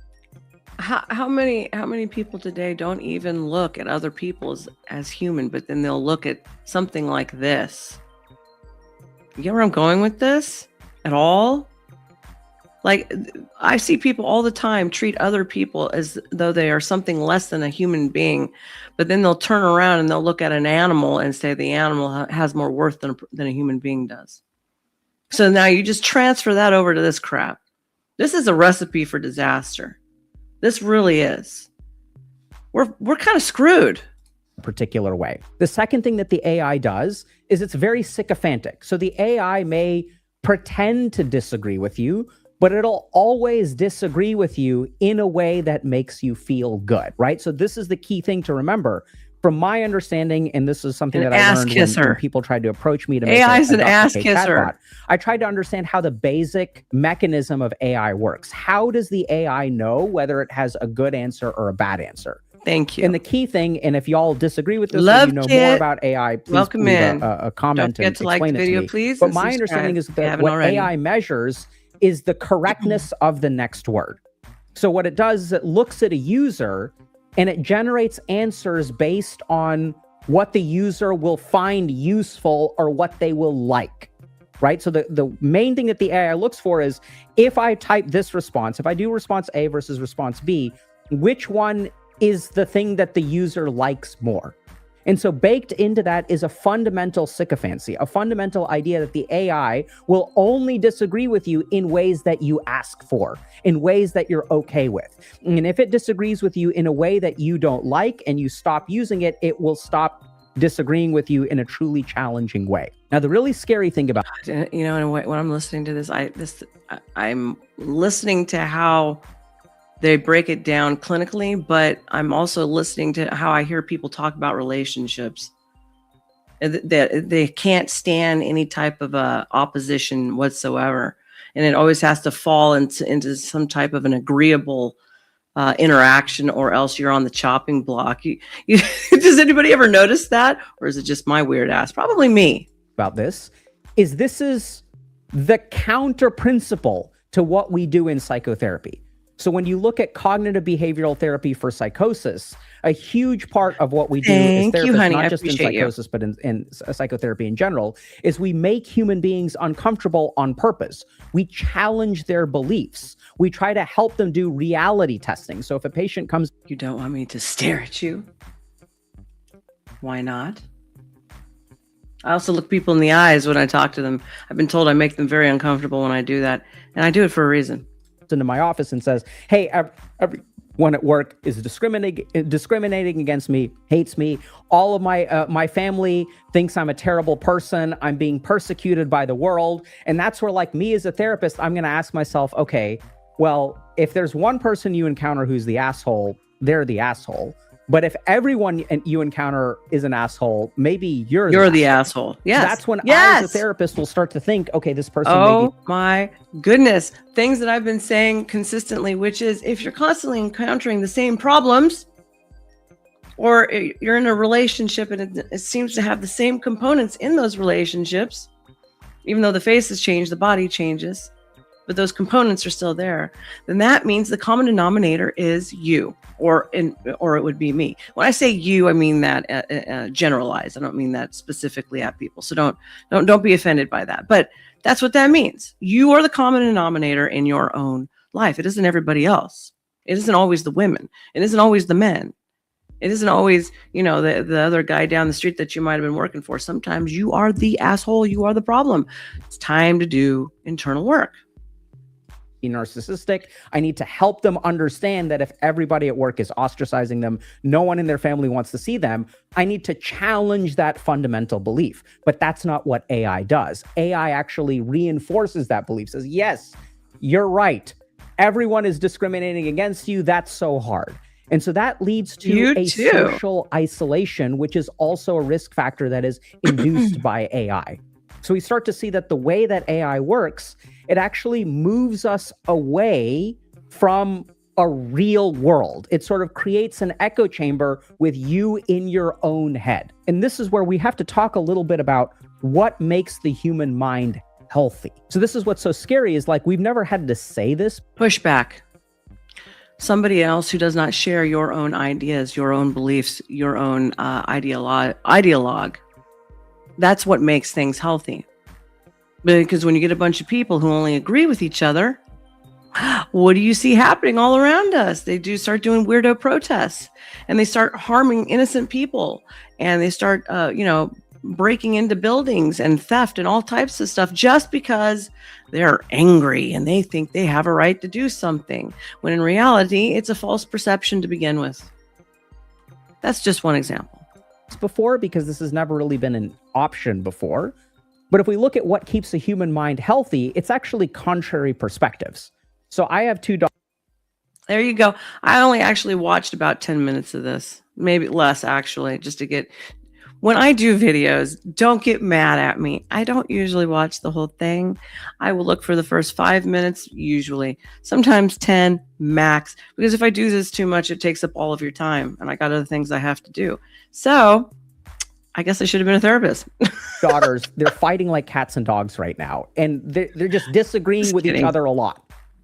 How many people today don't even look at other people as human, but then they'll look at something like this? You know where I'm going with this at all? Like, I see people all the time treat other people as though they are something less than a human being, but then they'll turn around and they'll look at an animal and say the animal has more worth than a human being does. So now you just transfer that over to this crap. This is a recipe for disaster. This really is. We're kind of screwed. Particular way. The second thing that the AI does is it's very sycophantic. So the AI may pretend to disagree with you, but it'll always disagree with you in a way that makes you feel good, right? So this is the key thing to remember. From my understanding, and this is something that I learned when people tried to approach me to make AI is an ass kisser. Chatbot, I tried to understand how the basic mechanism of AI works. How does the AI know whether it has a good answer or a bad answer? Thank you. And the key thing, and if y'all disagree with this, Love or you know more about AI, please welcome leave in. a comment Don't forget and to like explain the it video, to me. please. But my understanding is that what AI measures is the correctness of the next word. So what it does is it looks at a user and it generates answers based on what the user will find useful or what they will like, right? So the main thing that the AI looks for is, if I type this response, if I do response A versus response B, which one is the thing that the user likes more? And so baked into that is a fundamental sycophancy, a fundamental idea that the AI will only disagree with you in ways that you ask for, in ways that you're okay with. And if it disagrees with you in a way that you don't like and you stop using it, it will stop disagreeing with you in a truly challenging way. Now, the really scary thing about, and when I'm listening to this, I'm listening to how they break it down clinically, but I'm also listening to how I hear people talk about relationships. That they can't stand any type of opposition whatsoever, and it always has to fall into some type of an agreeable interaction, or else you're on the chopping block. Does anybody ever notice that, or is it just my weird ass? Probably me. About this is the counter principle to what we do in psychotherapy. So when you look at cognitive behavioral therapy for psychosis, a huge part of what we do as therapists, not just in psychosis, but in psychotherapy in general, is we make human beings uncomfortable on purpose. We challenge their beliefs. We try to help them do reality testing. So if a patient comes... You don't want me to stare at you? Why not? I also look people in the eyes when I talk to them. I've been told I make them very uncomfortable when I do that, and I do it for a reason. Into my office and says, hey, everyone at work is discriminating against me, hates me. All of my family thinks I'm a terrible person. I'm being persecuted by the world. And that's where, like, me as a therapist, I'm going to ask myself, okay, well, if there's one person you encounter who's the asshole, they're the asshole. But if everyone you encounter is an asshole, maybe you're the asshole. Yes. So that's when I, as a therapist, will start to think, okay, this person maybe. My goodness. Things that I've been saying consistently, which is if you're constantly encountering the same problems, or you're in a relationship and it seems to have the same components in those relationships, even though the faces change, the body changes, but those components are still there, then that means the common denominator is you, or it would be me. When I say you, I mean that generalized. I don't mean that specifically at people. So don't be offended by that. But that's what that means. You are the common denominator in your own life. It isn't everybody else. It isn't always the women. It isn't always the men. It isn't always, the other guy down the street that you might have been working for. Sometimes you are the asshole. You are the problem. It's time to do internal work. Narcissistic. I need to help them understand that if everybody at work is ostracizing them, no one in their family wants to see them, I need to challenge that fundamental belief. But that's not what AI does. AI actually reinforces that belief, says, yes, you're right. Everyone is discriminating against you. That's so hard. And so that leads to social isolation, which is also a risk factor that is induced by AI. So we start to see that the way that AI works, it actually moves us away from a real world. It sort of creates an echo chamber with you in your own head. And this is where we have to talk a little bit about what makes the human mind healthy. So this is what's so scary is like, we've never had to say this. Pushback. Somebody else who does not share your own ideas, your own beliefs, your own ideologue. That's what makes things healthy. Because when you get a bunch of people who only agree with each other, what do you see happening all around us? They do start doing weirdo protests, and they start harming innocent people, and they start, breaking into buildings and theft and all types of stuff just because they're angry and they think they have a right to do something, when in reality, it's a false perception to begin with. That's just one example. Before, because this has never really been an option before. But if we look at what keeps a human mind healthy, it's actually contrary perspectives. So I have two daughters. There you go. I only actually watched about 10 minutes of this, maybe less actually, just to get... When I do videos, don't get mad at me. I don't usually watch the whole thing. I will look for the first 5 minutes, usually. Sometimes 10 max. Because if I do this too much, it takes up all of your time. And I got other things I have to do. So I guess I should have been a therapist. Daughters, they're fighting like cats and dogs right now. And they're just disagreeing with each other a lot.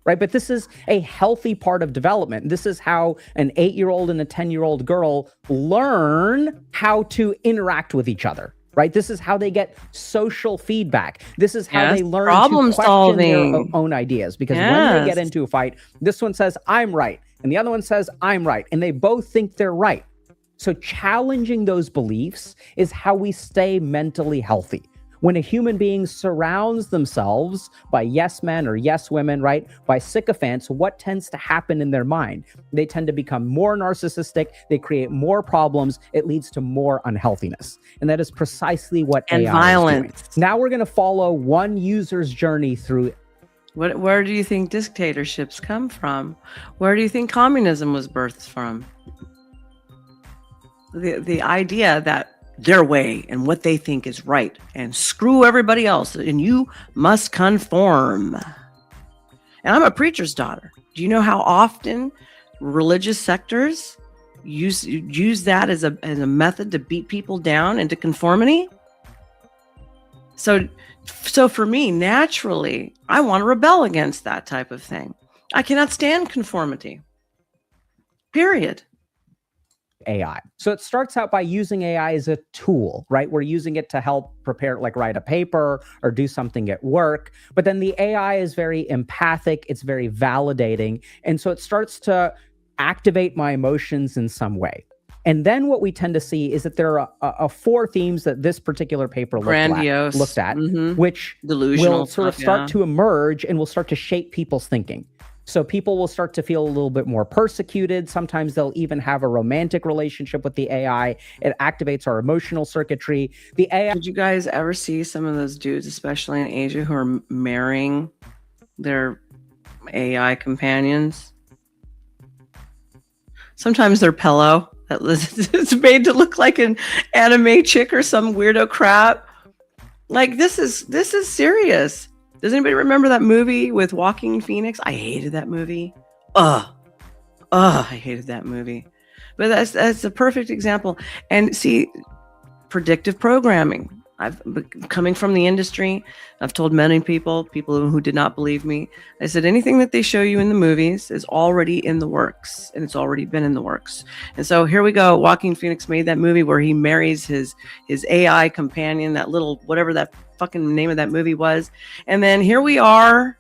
Right? But this is a healthy part of development. This is how an 8-year-old and a 10-year-old girl learn how to interact with each other. Right? This is how they get social feedback. This is how they learn to question their own ideas. Because when they get into a fight, this one says, I'm right. And the other one says, I'm right. And they both think they're right. So challenging those beliefs is how we stay mentally healthy. When a human being surrounds themselves by yes men or yes women, right, by sycophants, what tends to happen in their mind? They tend to become more narcissistic. They create more problems. It leads to more unhealthiness. And that is precisely what AI violence is doing. Now we're going to follow one user's journey through. Where do you think dictatorships come from? Where do you think communism was birthed from? The idea that their way and what they think is right, and screw everybody else, and you must conform. And I'm a preacher's daughter. Do you know how often religious sectors use that as a method to beat people down into conformity? So for me, naturally, I want to rebel against that type of thing. I cannot stand conformity. Period. AI. So it starts out by using AI as a tool, right? We're using it to help prepare, like write a paper or do something at work. But then the AI is very empathic. It's very validating. And so it starts to activate my emotions in some way. And then what we tend to see is that there are 4 themes that this particular paper looked at, which delusional will sort of start to emerge and will start to shape people's thinking. So people will start to feel a little bit more persecuted. Sometimes they'll even have a romantic relationship with the AI. It activates our emotional circuitry. The AI. Did you guys ever see some of those dudes, especially in Asia, who are marrying their AI companions? Sometimes they're pillow. that it's made to look like an anime chick or some weirdo crap. Like this is serious. Does anybody remember that movie with Joaquin Phoenix? I hated that movie. I hated that movie. But that's a perfect example. And see, predictive programming. I've coming from the industry. I've told many people who did not believe me. I said anything that they show you in the movies is already in the works, and it's already been in the works. And so here we go. Joaquin Phoenix made that movie where he marries his AI companion, that little whatever that fucking name of that movie was. And then here we are,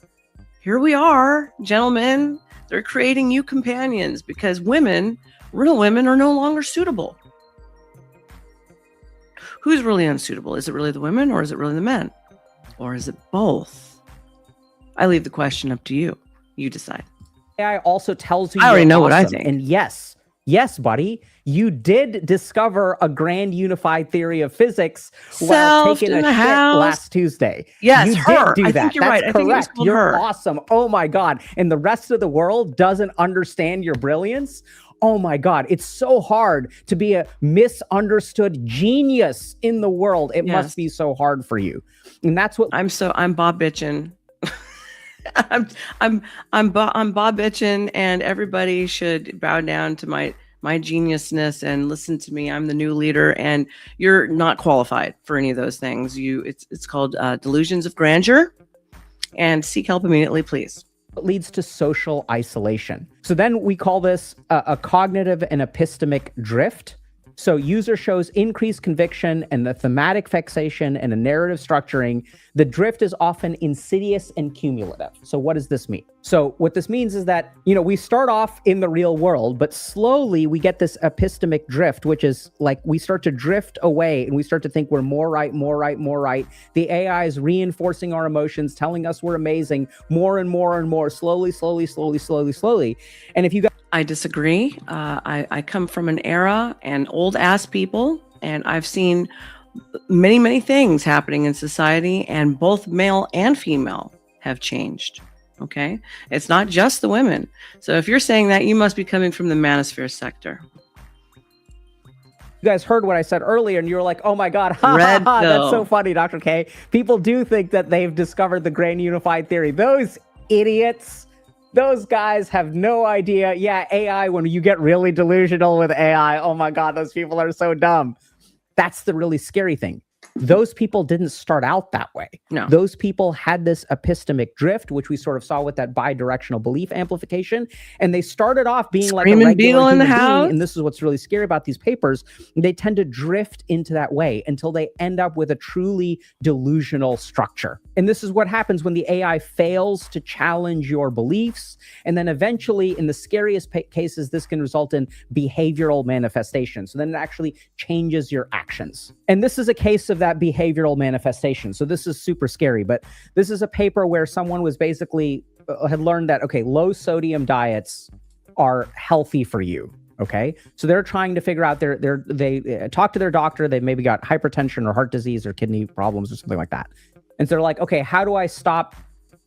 gentlemen. They're creating new companions because real women, are no longer suitable. Who's really unsuitable? Is it really the women or is it really the men? Or is it both? I leave the question up to you. You decide. AI also tells you I already know awesome. what I think. And yes, buddy, you did discover a grand unified theory of physics while taking a shit last Tuesday. Yes, you her. did do that. I think you're That's right. correct. I think it was You're her. awesome. Oh my God. And the rest of the world doesn't understand your brilliance. Oh my God, it's so hard to be a misunderstood genius in the world. It must be so hard for you. And that's what I'm Bob Bitchin. I'm Bob Bitchin, and everybody should bow down to my geniusness and listen to me. I'm the new leader, and you're not qualified for any of those things. It's called delusions of grandeur, and seek help immediately, please. leads to social isolation. So then we call this a cognitive and epistemic drift. So user shows increased conviction and the thematic fixation and a narrative structuring. The drift is often insidious and cumulative. So what does this mean? So what this means is that, we start off in the real world, but slowly we get this epistemic drift, which is like we start to drift away and we start to think we're more right. The AI is reinforcing our emotions, telling us we're amazing more and more, slowly. And if you guys I disagree. I come from an era and old ass people, and I've seen many things happening in society, and both male and female have changed. Okay, it's not just the women. So if you're saying that, you must be coming from the manosphere sector. You guys heard what I said earlier, and you were like, "Oh my God, Red pill. That's so funny, Dr. K." People do think that they've discovered the grand unified theory. Those idiots. Those guys have no idea. Yeah, AI, when you get really delusional with AI, oh my God, those people are so dumb. That's the really scary thing. Those people didn't start out that way. No. Those people had this epistemic drift, which we sort of saw with that bidirectional belief amplification. And they started off being like a regular beetle in the human house. being. And this is what's really scary about these papers. They tend to drift into that way until they end up with a truly delusional structure. And this is what happens when the AI fails to challenge your beliefs. And then eventually, in the scariest cases, this can result in behavioral manifestation. So then it actually changes your actions. And this is a case of that behavioral manifestation. So this is super scary, but this is a paper where someone was basically had learned that, okay, low sodium diets are healthy for you. Okay. So they're trying to figure out they talk to their doctor. They maybe got hypertension or heart disease or kidney problems or something like that. And so they're like, okay, how do I stop,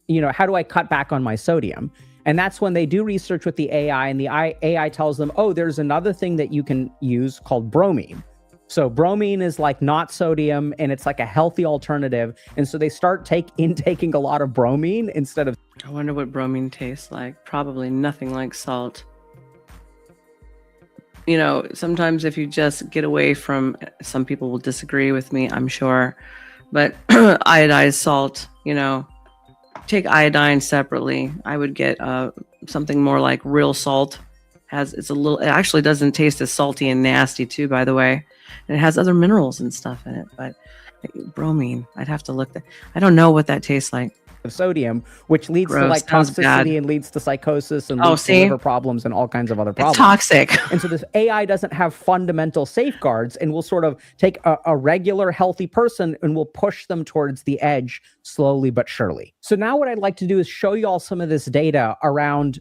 how do I cut back on my sodium? And that's when they do research with the AI, and the AI tells them, oh, there's another thing that you can use called bromine. So bromine is like not sodium, and it's like a healthy alternative. And so they start taking a lot of bromine instead of. I wonder what bromine tastes like. Probably nothing like salt. Sometimes if you just get away from, some people will disagree with me, I'm sure, but iodized salt, take iodine separately. I would get something more like real salt. It actually doesn't taste as salty and nasty too, by the way. And it has other minerals and stuff in it, but bromine, I'd have to look I don't know what that tastes like. Sodium, which leads Gross. to like toxicity and leads to psychosis and leads to liver problems and all kinds of other problems. It's toxic. And so this AI doesn't have fundamental safeguards, and will sort of take a regular healthy person and will push them towards the edge slowly but surely. So now what I'd like to do is show you all some of this data around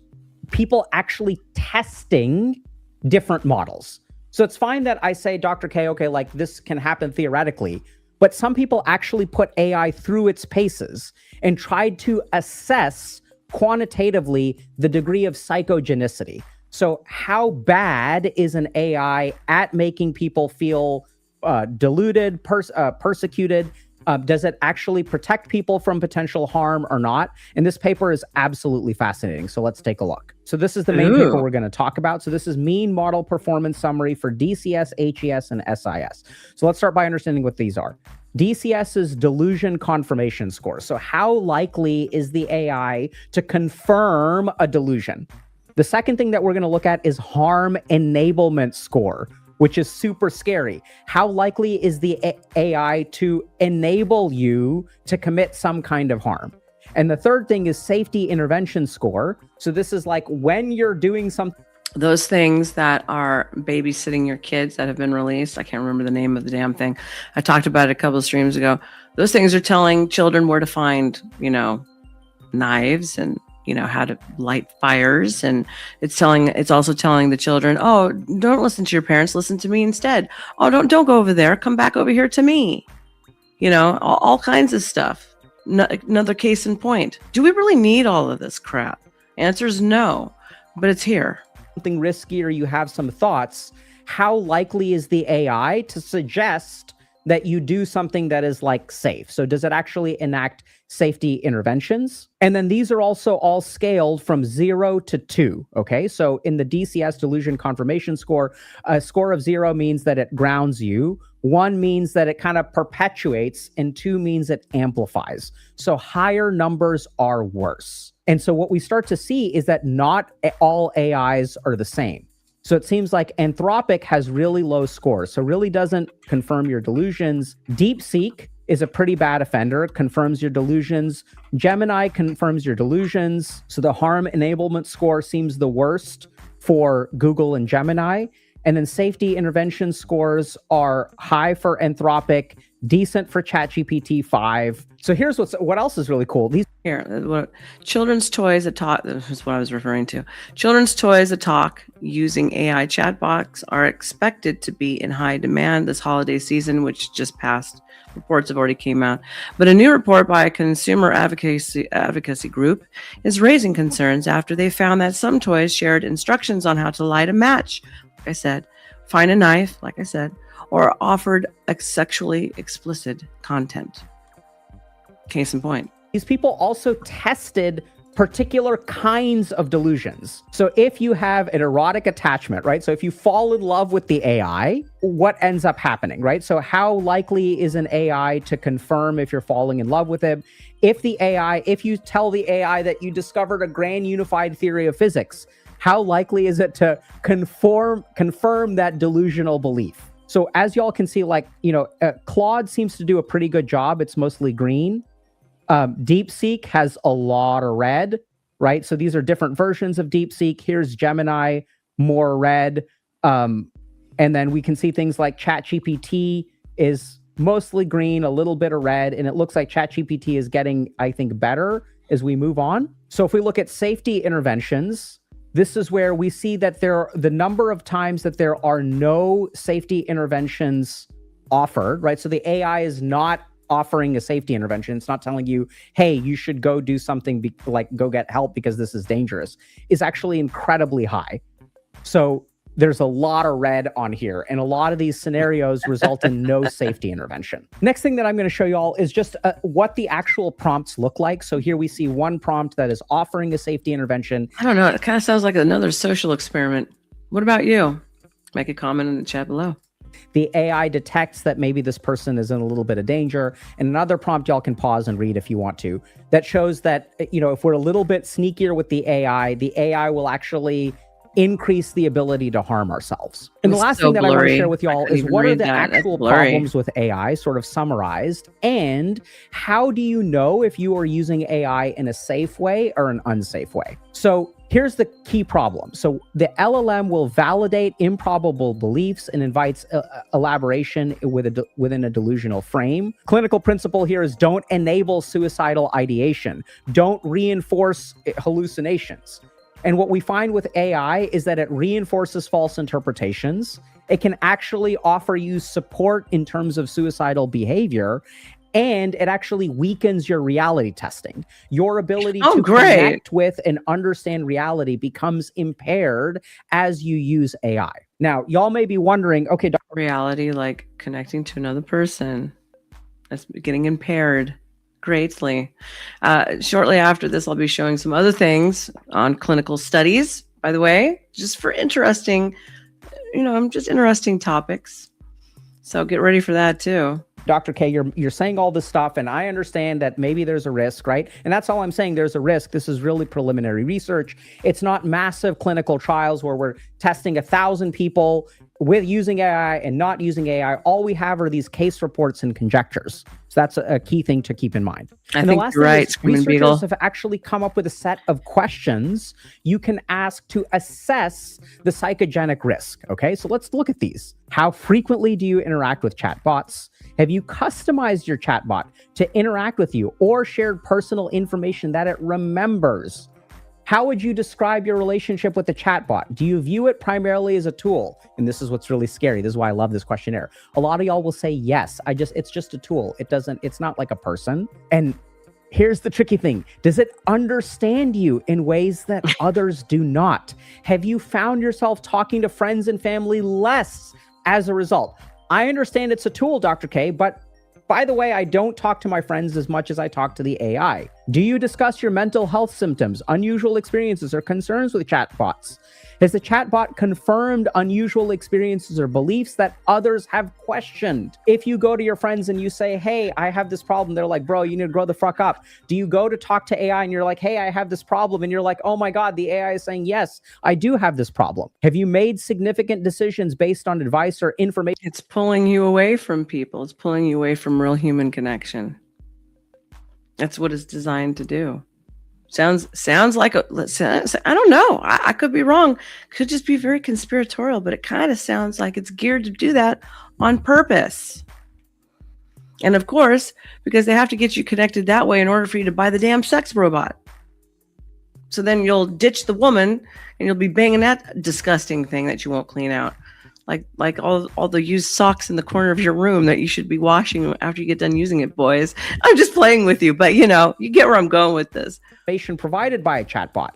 people actually testing different models. So it's fine that I say, Dr. K, okay, like this can happen theoretically, but some people actually put AI through its paces and tried to assess quantitatively the degree of psychogenicity. So how bad is an AI at making people feel deluded, persecuted? Does it actually protect people from potential harm or not? And this paper is absolutely fascinating. So let's take a look. So this is the main paper we're going to talk about. So this is mean model performance summary for DCS, HES, and SIS. So let's start by understanding what these are. DCS is delusion confirmation score. So how likely is the AI to confirm a delusion? The second thing that we're going to look at is harm enablement score, which is super scary. How likely is the AI to enable you to commit some kind of harm? And the third thing is safety intervention score. So this is like when you're doing something. Those things that are babysitting your kids that have been released. I can't remember the name of the damn thing. I talked about it a couple of streams ago. Those things are telling children where to find, knives and, how to light fires. And it's also telling the children, oh, don't listen to your parents, listen to me instead. Oh, don't go over there. Come back over here to me. All kinds of stuff. Another case in point. Do we really need all of this crap? Answer is no, but it's here. Something risky or you have some thoughts, how likely is the AI to suggest that you do something that is like safe? So does it actually enact safety interventions? And then these are also all scaled from 0 to 2. Okay, so in the DCS delusion confirmation score, a score of 0 means that it grounds you. 1 means that it kind of perpetuates, and 2 means it amplifies. So higher numbers are worse. And so what we start to see is that not all AIs are the same. So it seems like Anthropic has really low scores, so really doesn't confirm your delusions. DeepSeek is a pretty bad offender. It confirms your delusions. Gemini confirms your delusions. So the harm enablement score seems the worst for Google and Gemini. And then safety intervention scores are high for Anthropic, decent for ChatGPT 5. So here's what else is really cool. Children's toys that talk, this is what I was referring to. Children's toys that talk using AI chatbots are expected to be in high demand this holiday season, which just passed. Reports have already came out. But a new report by a consumer advocacy group is raising concerns after they found that some toys shared instructions on how to light a match. Like I said, find a knife, like I said, or offered sexually explicit content. Case in point. These people also tested particular kinds of delusions. So if you have an erotic attachment, right? So if you fall in love with the AI, what ends up happening, right? So how likely is an AI to confirm if you're falling in love with it? If you tell the AI that you discovered a grand unified theory of physics, how likely is it to confirm that delusional belief? So as y'all can see, Claude seems to do a pretty good job. It's mostly green. DeepSeek has a lot of red, right? So these are different versions of DeepSeek. Here's Gemini, more red. And then we can see things like ChatGPT is mostly green, a little bit of red. And it looks like ChatGPT is getting, I think, better as we move on. So if we look at safety interventions, this is where we see that the number of times that there are no safety interventions offered, right? So the AI is not offering a safety intervention. It's not telling you, hey, you should go do something go get help because this is dangerous, is actually incredibly high. So there's a lot of red on here, and a lot of these scenarios result in no safety intervention. Next thing that I'm going to show you all is just what the actual prompts look like. So here we see one prompt that is offering a safety intervention. I don't know. It kind of sounds like another social experiment. What about you? Make a comment in the chat below. The AI detects that maybe this person is in a little bit of danger. And another prompt y'all can pause and read if you want to, that shows that, if we're a little bit sneakier with the AI will actually increase the ability to harm ourselves. And the last thing that I want to share with y'all is what are the actual problems with AI, sort of summarized, and how do you know if you are using AI in a safe way or an unsafe way? So here's the key problem. So the LLM will validate improbable beliefs and invites elaboration within a delusional frame. Clinical principle here is don't enable suicidal ideation. Don't reinforce hallucinations. And what we find with AI is that it reinforces false interpretations. It can actually offer you support in terms of suicidal behavior. and it actually weakens your reality testing. Your ability Oh, to great. connect with and understand reality becomes impaired as you use AI. Now, y'all may be wondering, okay, Reality, like connecting to another person, that's getting impaired greatly. Shortly after this, I'll be showing some other things on clinical studies, by the way, just for interesting, just interesting topics. So get ready for that too. Dr. K, you're saying all this stuff, and I understand that maybe there's a risk, right? And that's all I'm saying. There's a risk. This is really preliminary research. It's not massive clinical trials where we're testing 1,000 people with using AI and not using AI. All we have are these case reports and conjectures. So that's a key thing to keep in mind. I think you're right, Screaming Beagle. Researchers have actually come up with a set of questions you can ask to assess the psychogenic risk. Okay, so let's look at these. How frequently do you interact with chatbots? Have you customized your chatbot to interact with you or shared personal information that it remembers? How would you describe your relationship with the chatbot? Do you view it primarily as a tool? And this is what's really scary. This is why I love this questionnaire. A lot of y'all will say, yes, it's just a tool. It's not like a person. And here's the tricky thing. Does it understand you in ways that others do not? Have you found yourself talking to friends and family less as a result? I understand it's a tool, Dr. K, but by the way, I don't talk to my friends as much as I talk to the AI. Do you discuss your mental health symptoms, unusual experiences, or concerns with chatbots? Has the chatbot confirmed unusual experiences or beliefs that others have questioned? If you go to your friends and you say, hey, I have this problem, they're like, bro, you need to grow the fuck up. Do you go to talk to AI and you're like, hey, I have this problem, and you're like, oh my God, the AI is saying, yes, I do have this problem. Have you made significant decisions based on advice or information? It's pulling you away from people. It's pulling you away from real human connection. That's what it's designed to do. Sounds like I don't know. I could be wrong. Could just be very conspiratorial, but it kind of sounds like it's geared to do that on purpose. And of course, because they have to get you connected that way in order for you to buy the damn sex robot. So then you'll ditch the woman and you'll be banging that disgusting thing that you won't clean out. Like all the used socks in the corner of your room that you should be washing after you get done using it, boys. I'm just playing with you, but you get where I'm going with this. Provided by a chatbot.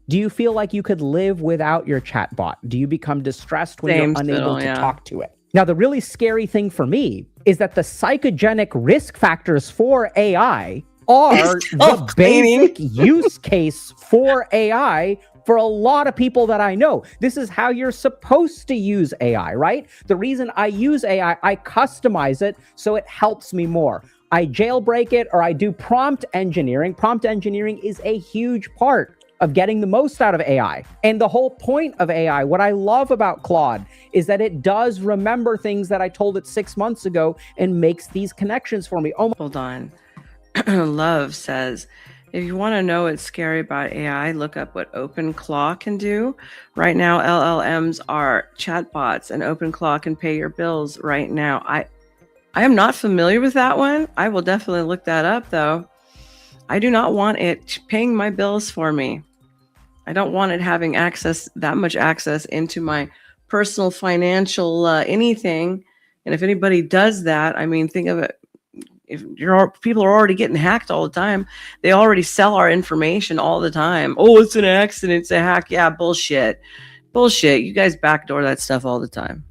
Do you feel like you could live without your chatbot? Do you become distressed when you're unable to talk to it? Now, the really scary thing for me is that the psychogenic risk factors for AI are the basic use case for AI for a lot of people that I know. This is how you're supposed to use AI, right? The reason I use AI, I customize it so it helps me more. I jailbreak it or I do prompt engineering. Prompt engineering is a huge part of getting the most out of AI. And the whole point of AI, what I love about Claude, is that it does remember things that I told it 6 months ago and makes these connections for me. Oh, hold on. Love says, if you want to know what's scary about AI, look up what OpenClaw can do. Right now, LLMs are chatbots, and OpenClaw can pay your bills right now. I am not familiar with that one. I will definitely look that up, though. I do not want it paying my bills for me. I don't want it having that much access into my personal financial anything. And if anybody does that, I mean, think of it. If people are already getting hacked all the time, they already sell our information all the time. Oh, it's an accident, it's a hack. Yeah, bullshit. You guys backdoor that stuff all the time.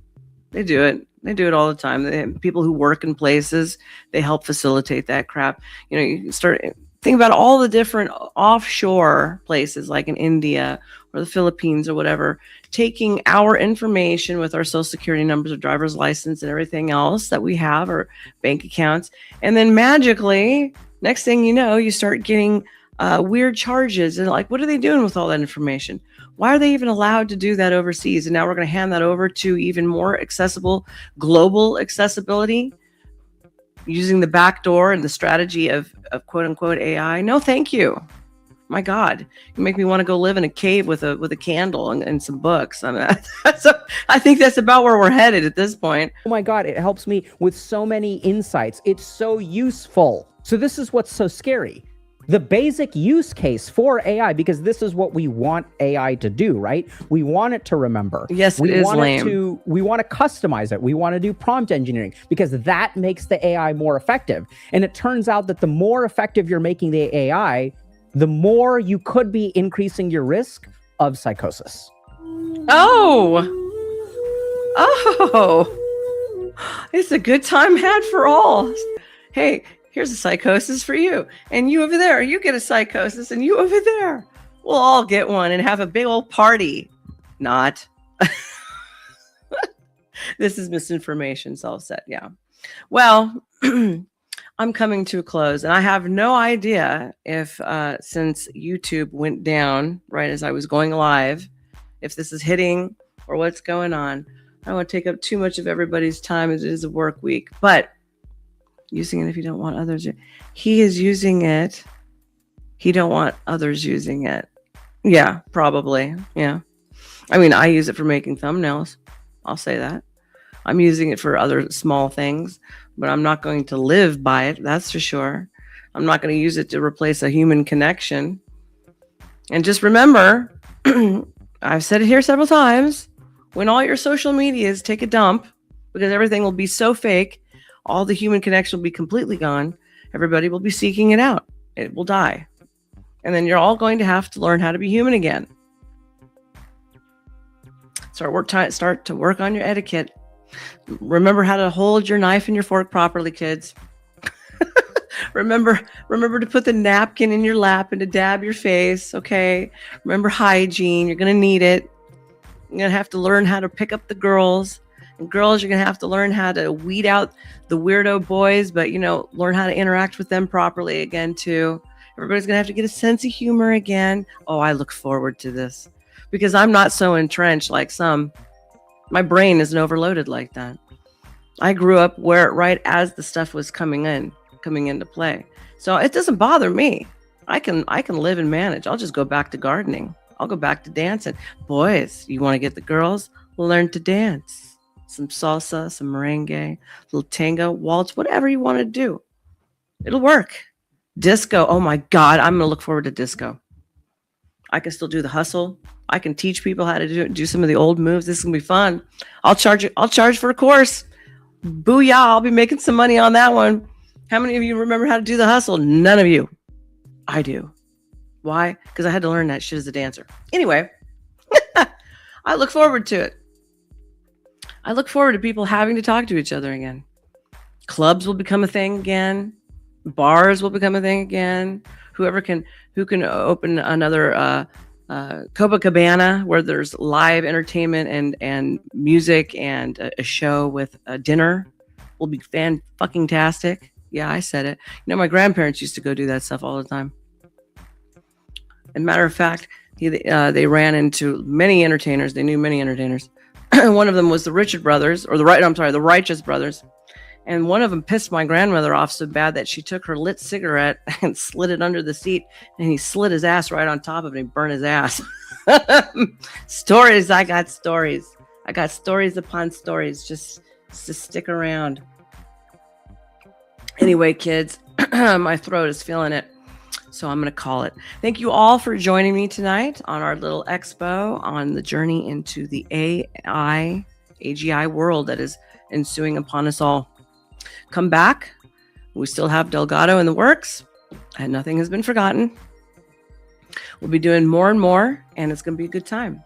They do it all the time. People who work in places, they help facilitate that crap. You start think about all the different offshore places like in India or the Philippines or whatever, taking our information with our social security numbers or driver's license and everything else that we have, or bank accounts. And then magically, next thing you know, you start getting weird charges. And like, what are they doing with all that information? Why are they even allowed to do that overseas? And now we're going to hand that over to even more accessible global accessibility using the back door and the strategy of quote unquote AI. No, thank you. My God, you make me want to go live in a cave with a candle and some books. I mean, I think that's about where we're headed at this point. Oh my God, it helps me with so many insights. It's so useful. So this is what's so scary. The basic use case for AI, because this is what we want AI to do, right? We want it to remember. Yes, we it is want lame. we want to customize it. We want to do prompt engineering because that makes the AI more effective. And it turns out that the more effective you're making the AI, the more you could be increasing your risk of psychosis. Oh, it's a good time had for all. Hey, here's a psychosis for you. And you over there, you get a psychosis, and you over there. We'll all get one and have a big old party. Not. This is misinformation, self-set. Yeah. Well, I'm coming to a close, and I have no idea if since YouTube went down right as I was going live, if this is hitting or what's going on. I don't want to take up too much of everybody's time as it is a work week, but using it if you don't want others. He is using it. He don't want others using it. Yeah, probably. Yeah. I mean, I use it for making thumbnails. I'll say that. I'm using it for other small things, but I'm not going to live by it. That's for sure. I'm not going to use it to replace a human connection. And just remember, I've said it here several times, when all your social medias take a dump, because everything will be so fake, all the human connection will be completely gone. Everybody will be seeking it out. It will die. And then you're all going to have to learn how to be human again. Start to work on your etiquette. Remember how to hold your knife and your fork properly, kids. Remember to put the napkin in your lap and to dab your face, okay? Remember hygiene. You're going to need it. You're going to have to learn how to pick up the girls. And girls, you're going to have to learn how to weed out the weirdo boys, but, learn how to interact with them properly again, too. Everybody's going to have to get a sense of humor again. Oh, I look forward to this because I'm not so entrenched like some. My brain isn't overloaded like that. I grew up right as the stuff was coming into play. So it doesn't bother me. I can live and manage. I'll just go back to gardening. I'll go back to dancing. Boys, you want to get the girls? Learn to dance. Some salsa, some merengue, a little tango, waltz, whatever you want to do. It'll work. Disco. Oh my God, I'm going to look forward to disco. I can still do the hustle. I can teach people how to do some of the old moves. This is going to be fun. I'll charge for a course. Booyah, I'll be making some money on that one. How many of you remember how to do the hustle? None of you. I do. Why? Because I had to learn that shit as a dancer. Anyway, I look forward to it. I look forward to people having to talk to each other again. Clubs will become a thing again. Bars will become a thing again. Who can open another Copacabana where there's live entertainment and music and a show with a dinner will be fan-fucking-tastic. Yeah, I said it. My grandparents used to go do that stuff all the time. As a matter of fact, they ran into many entertainers. They knew many entertainers. One of them was the Richard brothers, or the Righteous brothers. And one of them pissed my grandmother off so bad that she took her lit cigarette and slid it under the seat, and he slid his ass right on top of it and burned his ass. Stories. I got stories. I got stories upon stories. Just stick around. Anyway, kids, my throat is feeling it. So I'm going to call it. Thank you all for joining me tonight on our little expo on the journey into the AGI world that is ensuing upon us all. Come back. We still have Delgado in the works, and nothing has been forgotten. We'll be doing more and more, and it's going to be a good time.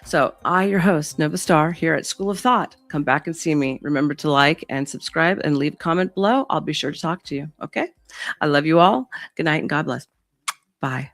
So I, your host, Nova Star, here at School of Thought. Come back and see me. Remember to like and subscribe and leave a comment below. I'll be sure to talk to you. Okay? I love you all. Good night and God bless. Bye.